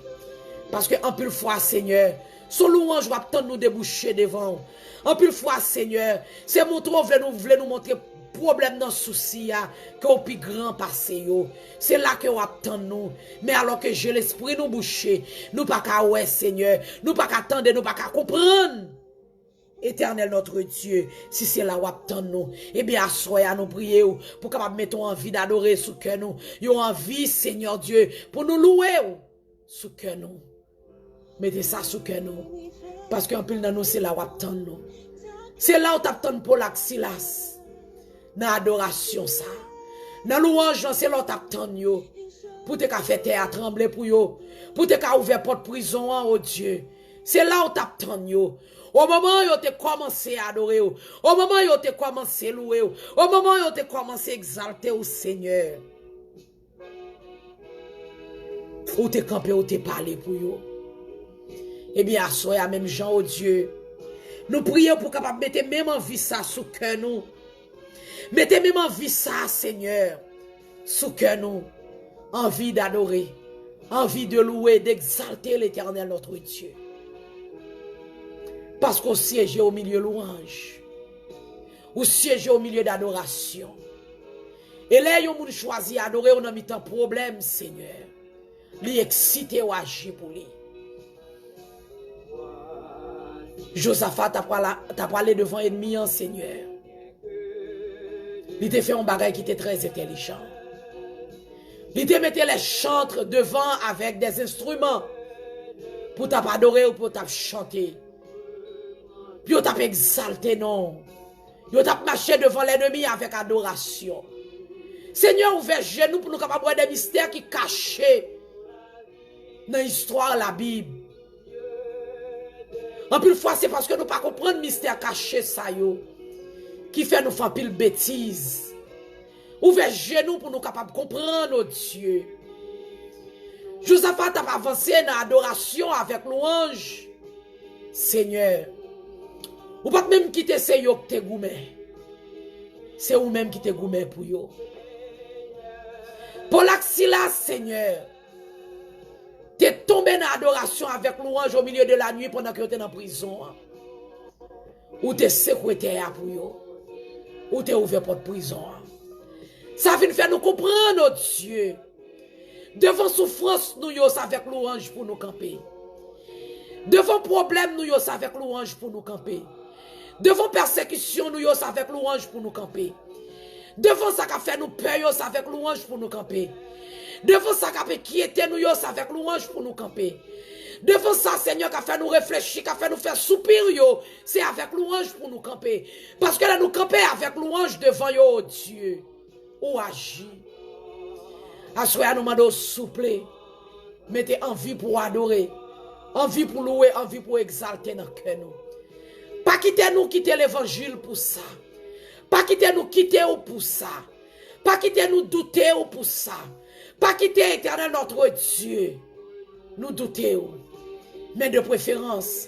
Parce que en plus fois, Seigneur, son louange va attendre nous déboucher devant. En plus fois, Seigneur, c'est mon tour voulez nous montrer problème dans souci que au plus grand passé yo. C'est là que on attend nous. Mais alors que j'ai l'esprit nous boucher, nous pas qu'à ouais Seigneur, nous pas qu'à attendre, nous pas qu'à comprendre. Éternel notre Dieu, si c'est là où attend nous, eh bien, à nous prier pour capable mettre envie d'adorer sous cœur nous. Yo envie, Seigneur Dieu, pour nous louer sous cœur nous. Mettez ça sous cœur nous. Parce qu'un peu dans nous, c'est là où attend nous. C'est là où t'attends pour l'axilas. Dans l'adoration, ça. Dans louange, c'est là où t'attends yo. Pour te faire terre trembler pour yo. Pour te ouvrir porte prison, oh Dieu. C'est là où t'attends yo. Au moment où tu commencé à adorer, au moment où tu commencé à louer, au moment où tu commencé à exalter au Seigneur. Où tu campé, où tu parlé pour yo. Eh bien, à soi, même Jean, oh Dieu. Nous prions pour capable mettre même en vie ça sous cœur nous. Mettez même en vie ça, Seigneur, sous cœur nous. Envie d'adorer, envie de louer, d'exalter l'Éternel notre Dieu. Parce qu'on siège au milieu de louange. Ou siège au milieu d'adoration. Et là, on a choisi d'adorer, on a mis un problème, Seigneur. Lui exciter ou agir pour lui. Josaphat t'a parlé devant l'ennemi, Seigneur. Il t'a fait un bagage qui était très intelligent. Il t'a mis les chantres devant avec des instruments. Pour t'adorer ou pour chanter. Puis on t'a exalté, non. On t'a marché devant l'ennemi avec adoration. Seigneur, ouvert genoux pour nous capables de voir des mystères qui cachent dans l'histoire de la Bible. En plus fois, c'est parce que nous ne pas comprendre le mystère caché ça yo, qui fait nous faire pile bêtises. Ouvert genoux pour nous capables de comprendre, oh Dieu. Josaphat a avancé dans l'adoration avec louange. Seigneur, ou pas même quitter ces yo qui te goumé. C'est ou même qui te goumé pour yo. Pour l'axila, Seigneur, t'es tombé dans l'adoration avec louange au milieu de la nuit pendant que tu es en prison. Ou t'es secrétaire pour yo. Ou t'es ouvert pour prison. Ça vient faire nous comprendre, oh Dieu. Devant souffrance, nous yo, ça avec louange pour nous camper. Devant problème, nous yo, ça avec louange pour nous camper. Devant persécution, nous yo, ça avec louange pour nous camper. Devant ça qu'a fait nous peur, yo, ça avec louange pour nous camper. Devant ça qu'a fait quiéter nous, yo, ça avec louange pour nous camper. Devant ça, Seigneur, qu'a fait nous réfléchir, qu'a fait nous faire soupir, yo, c'est avec louange pour nous camper. Parce que là, nous camper avec louange devant yo, oh Dieu. Ou agit. Assoya nous demandons souple. Mettez envie pour adorer. Envie pour louer, envie pour exalter dans le cœur nous. Pas quitter nous quitter l'évangile pour ça. Pas quitter nous quitter pour ça. Pas quitter nous douter pour ça. Pas quitter éternel notre Dieu. nous doutons. Mais de préférence,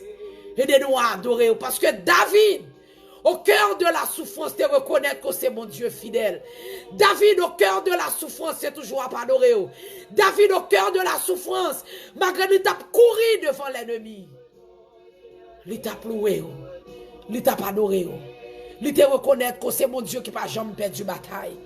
aidez-nous à adorer. Parce que David, au cœur de la souffrance, te reconnaître que c'est mon Dieu fidèle. David, au cœur de la souffrance, c'est toujours à adorer. David, au cœur de la souffrance, malgré qu'il t'a couru devant l'ennemi, il t'a loué, il t'a adoré. Il te reconnaître que c'est mon Dieu qui n'a pas jamais perdu bataille.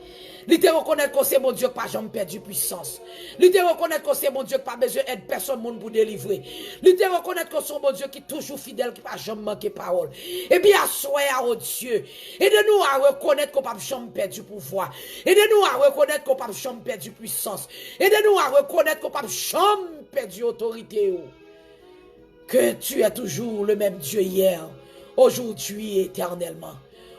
Il te reconnaître que c'est mon Dieu qui n'a pas jamais perdu puissance. Il te reconnaître que c'est mon Dieu qui n'a pas besoin d'aide personne pour délivrer. Il te reconnaître que c'est mon Dieu qui est toujours fidèle, qui n'a pas jamais manqué parole. Et bien, soyez au Dieu. Aidez-nous à reconnaître qu'on n'a pas jamais perdu pouvoir. Aidez-nous à reconnaître qu'on n'a pas jamais perdu puissance. Aidez-nous à reconnaître qu'on n'a pas jamais perdu autorité. Que tu es toujours le même Dieu hier, aujourd'hui et éternellement.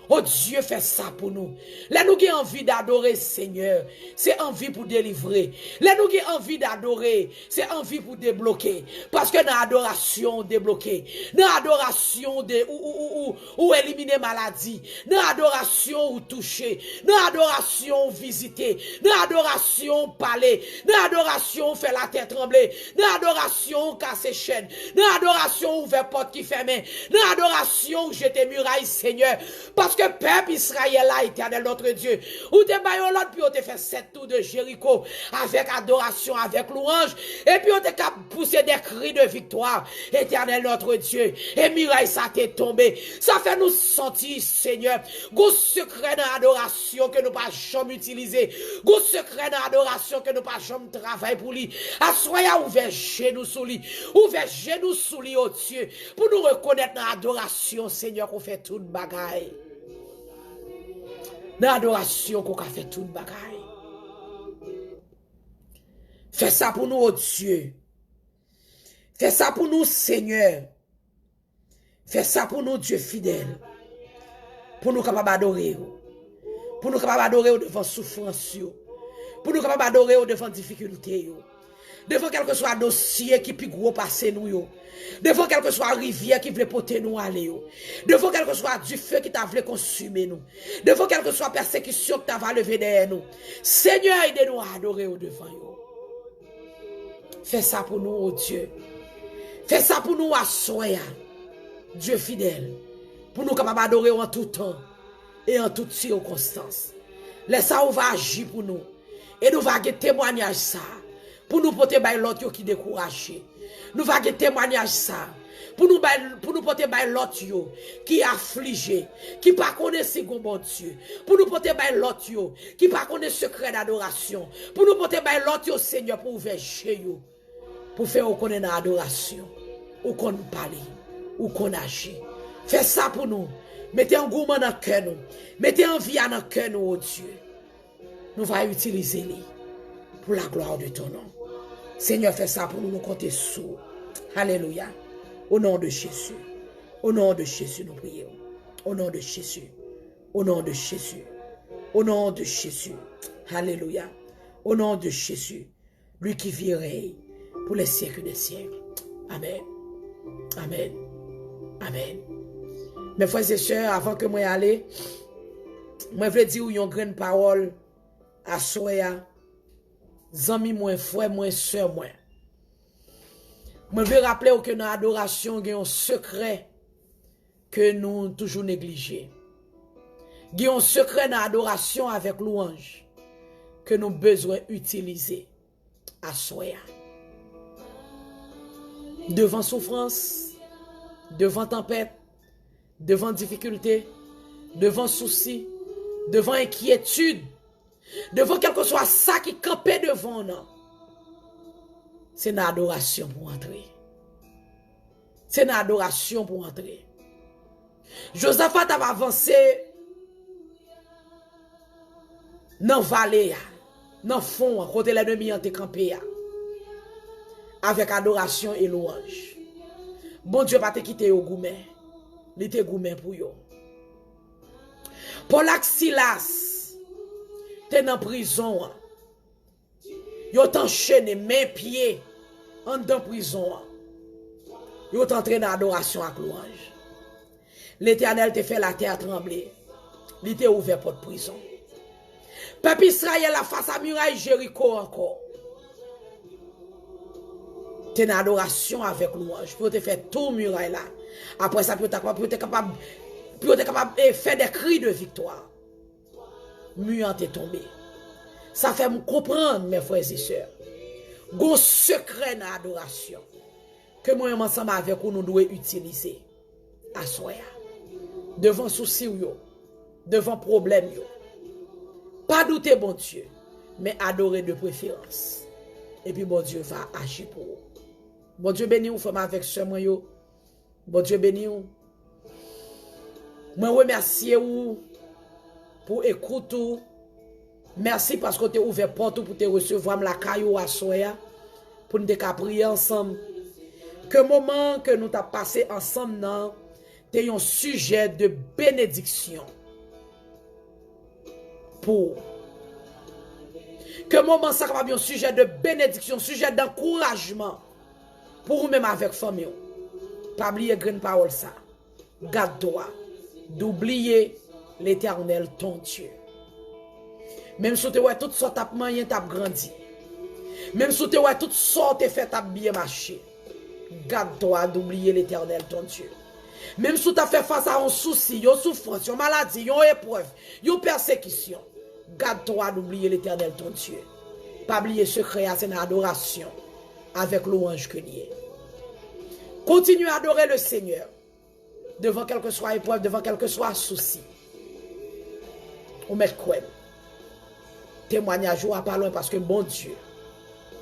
Oh Dieu, fait ça pour nous. Là, nous avons envie d'adorer Seigneur. C'est envie pour délivrer. Là, nous avons envie d'adorer. C'est envie pour débloquer. Parce que dans l'adoration, débloquer. Dans l'adoration, ou éliminer maladie. Dans l'adoration, ou toucher. Dans l'adoration, visiter. Dans l'adoration, parler. Dans l'adoration, faire la tête trembler. Dans l'adoration, casser chaîne. Dans l'adoration, ouvrir porte qui ferme. Dans l'adoration, jeter muraille, Seigneur. Parce que peuple Israël là, éternel notre Dieu, ou te baillons l'autre, puis on te fait 7 tours de Jéricho avec adoration, avec louange, et puis on te poussé des cris de victoire, éternel notre Dieu, et muraille ça t'est tombé. Ça fait nous sentir, Seigneur, gros secret dans l'adoration que nous pas jamais utilisé, gros secret dans l'adoration que nous pas jamais travailler pour lui. Assoya ouvert genoux sous lui, ouvert genoux sous lui, oh Dieu, pour nous reconnaître dans l'adoration, Seigneur, qu'on fait toute bagaille. Dans l'adoration qu'on a fait tout le bagaille. Fais ça pour nous, oh Dieu. Fais ça pour nous, Seigneur. Fais ça pour nous, Dieu fidèle. Pour nous capables d'adorer. Pour nous capables d'adorer devant souffrance. Pour nous capables d'adorer devant difficulté. Devant quelque soit dossier qui plus gros passer nous. Devant quelque soit rivière qui veut porter nous aller. Devant quelque soit du feu qui t'a voulu consumer nous. Devant quelque soit persécution qui t'a va lever derrière nous. Seigneur, aide-nous à adorer devant nous. Fais ça pour nous, oh Dieu. Fais ça pour nous, Assoya, Dieu fidèle. Pour nous capables d'adorer en tout temps et en toutes circonstances. Laisse ça, on va agir pour nous. Et nous va guetter témoignage ça. Pour nous porter by l'autre qui découragé. Nous va guetter témoignage ça. Pour nous porter by l'autre qui affligé, qui pas connaît si bon Dieu. Pour nous porter by l'autre qui pas connaît secret d'adoration. Pour nous porter by l'autre Seigneur pour ouvrir chez vous. Pour faire reconnaître l'adoration. Ou qu'on parle, ou qu'on agit. Fais ça pour nous. Mettez un gourmand dans le cœur nous. Mettez un vie dans le cœur nous, oh Dieu. Nous allons utiliser les pour la gloire de ton nom. Seigneur, fais ça pour nous, nous compter sous. Alléluia. Au nom de Jésus. Au nom de Jésus, nous prions. Au nom de Jésus. Au nom de Jésus. Au nom de Jésus. Alléluia. Au nom de Jésus. Lui qui virait pour les siècles des siècles. Amen. Amen. Amen. Mes frères et sœurs, avant que moi aller, moi je veux dire une grande parole à Soya. Zami moins frère moins sœur moins. Moi je veux rappeler que dans l'adoration il y a un secret que nous toujours négligé. Il y a un secret dans l'adoration avec louange que nous besoin utiliser à Soya. Devant souffrance, devant tempête, devant difficulté, devant souci, devant inquiétude, devant quelque soit ça qui campait devant nous. C'est une adoration pour entrer. C'est une adoration pour entrer. Josaphat a avancé dans la vallée, dans le fond, à côté de l'ennemi en campé, avec adoration et louange. Bon Dieu va te quitter au gourmet. Il était gourmet pour yo. Paul et Silas, t'es dans prison. Yo t'enchaîné main pied en dans prison. Yo t'entraîné dans adoration avec louange. L'Éternel te fait la terre trembler. Il était ouvert pour prison. Peuple Israël a face à muraille Jéricho encore. t'es en adoration avec louange, pour te faire tout muraille là. Après ça, pour être capable de faire des cris de victoire. Mur t'est tombé. Ça fait me comprendre, mes frères et sœurs. Gon secret dans l'adoration. Que moi, ensemble avec vous, nous devons utiliser. À soi. Devant soucis, devant problème. Pas douter, bon Dieu, mais adorer de préférence. Et puis, bon Dieu va agir pour vous. Bon Dieu béni vous, femme avec ce moi. Bon Dieu béni vous. Moi, remercie vous pour écouter. Merci parce que tu as ouvert porte pour te recevoir la caillou à soya. Pour nous prier ensemble. Que moment que nous avons passé ensemble, c'est un sujet de bénédiction. Pour. Que moment ça va bien un sujet de bénédiction, sujet d'encouragement. Pour vous-même avec famille. Pas oublier grande parole ça. Garde-toi d'oublier l'Éternel ton Dieu. Même si tu as tout ça, tu as moyen, tu as grandi. Même si tu as tout ça, tu as fait, tu as bien marché. Garde-toi d'oublier l'Éternel ton Dieu. Même si tu as fait face à un souci, une souffrance, une maladie, une épreuve, une persécution. Garde-toi d'oublier l'Éternel ton Dieu. Pas oublier secret, c'est une adoration avec louange que lié. Continue à adorer le Seigneur devant quelle que soit épreuve, devant quel que soit souci. On met quoi? Témoignage à pas loin parce que bon Dieu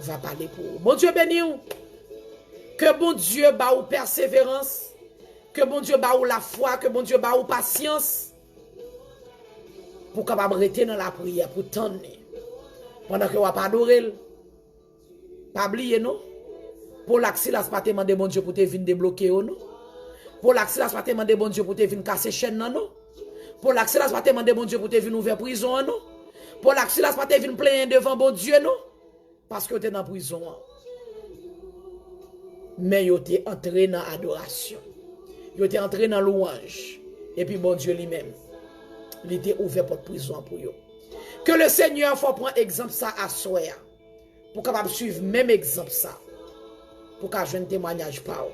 va parler pour vous. Bon Dieu béni vous. Que bon Dieu ba ou persévérance. Que bon Dieu ba ou la foi. Que bon Dieu ba ou patience. Pour capable rester dans la prière. Pour tendre. Pendant que vous pas adorer. Pas oublier non. Pour l'axilas pas demander bon Dieu pour te venir débloquer non. Pour l'axilas pas demander bon Dieu pour te venir casser chaîne non. Pour l'axilas pas demander bon Dieu pour te venir ouvrir prison non. Pour l'axilas pas te venir plaindre devant bon Dieu non. Parce que tu es dans la prison. Mais tu es entré dans l'adoration. Tu es entré dans la louange. Et puis bon Dieu lui-même, il était ouvert pour la prison pour eux. Que le Seigneur faut prendre exemple ça à soi. Pour capable suivre même exemple ça. Pour qu'à jouer un témoignage par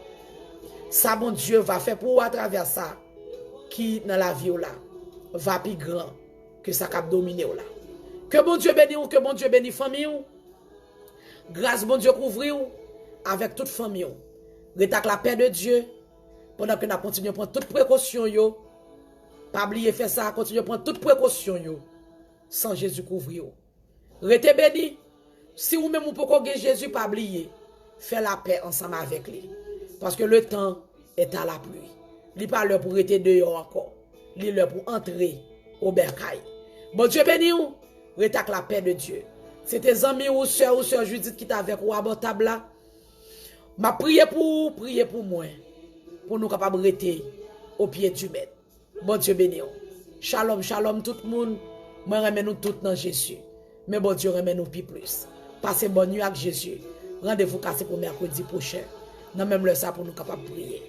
ça bon Dieu va faire pour vous à travers ça. Qui dans la vie là va plus grand que ça cap dominer là. Que bon Dieu bénisse ou que bon Dieu bénisse famille ou. Grâce bon Dieu couvrir ou avec toute famille ou. Rétac la paix de Dieu pendant que nous continuons à prendre toutes précautions yo. Pas oublier faire ça, continuer à prendre toutes précautions yo. Sans Jésus couvrir ou. Rete béni. Si ou même ou pouvez gagner Jésus pas oublier. Faire la paix ensemble avec lui. Parce que le temps est à la pluie. Il pas l'heure pour rester dehors encore. Il est l'heure pour entrer au bercail. Bon Dieu béni ou. Rétac la paix de Dieu. C'est tes amis ou soeur Judith qui t'avec ou à table là. M'a prié pour moi. Pour nous capables de rester au pied du maître. Bon Dieu béni. Shalom, shalom tout le monde. Moi remets nous tout dans Jésus. Mais bon Dieu remets nous plus. Passez bonne nuit avec Jésus. Rendez-vous cassé pour mercredi prochain. Dans même le ça pour nous capables de prier.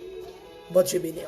Bon Dieu béni.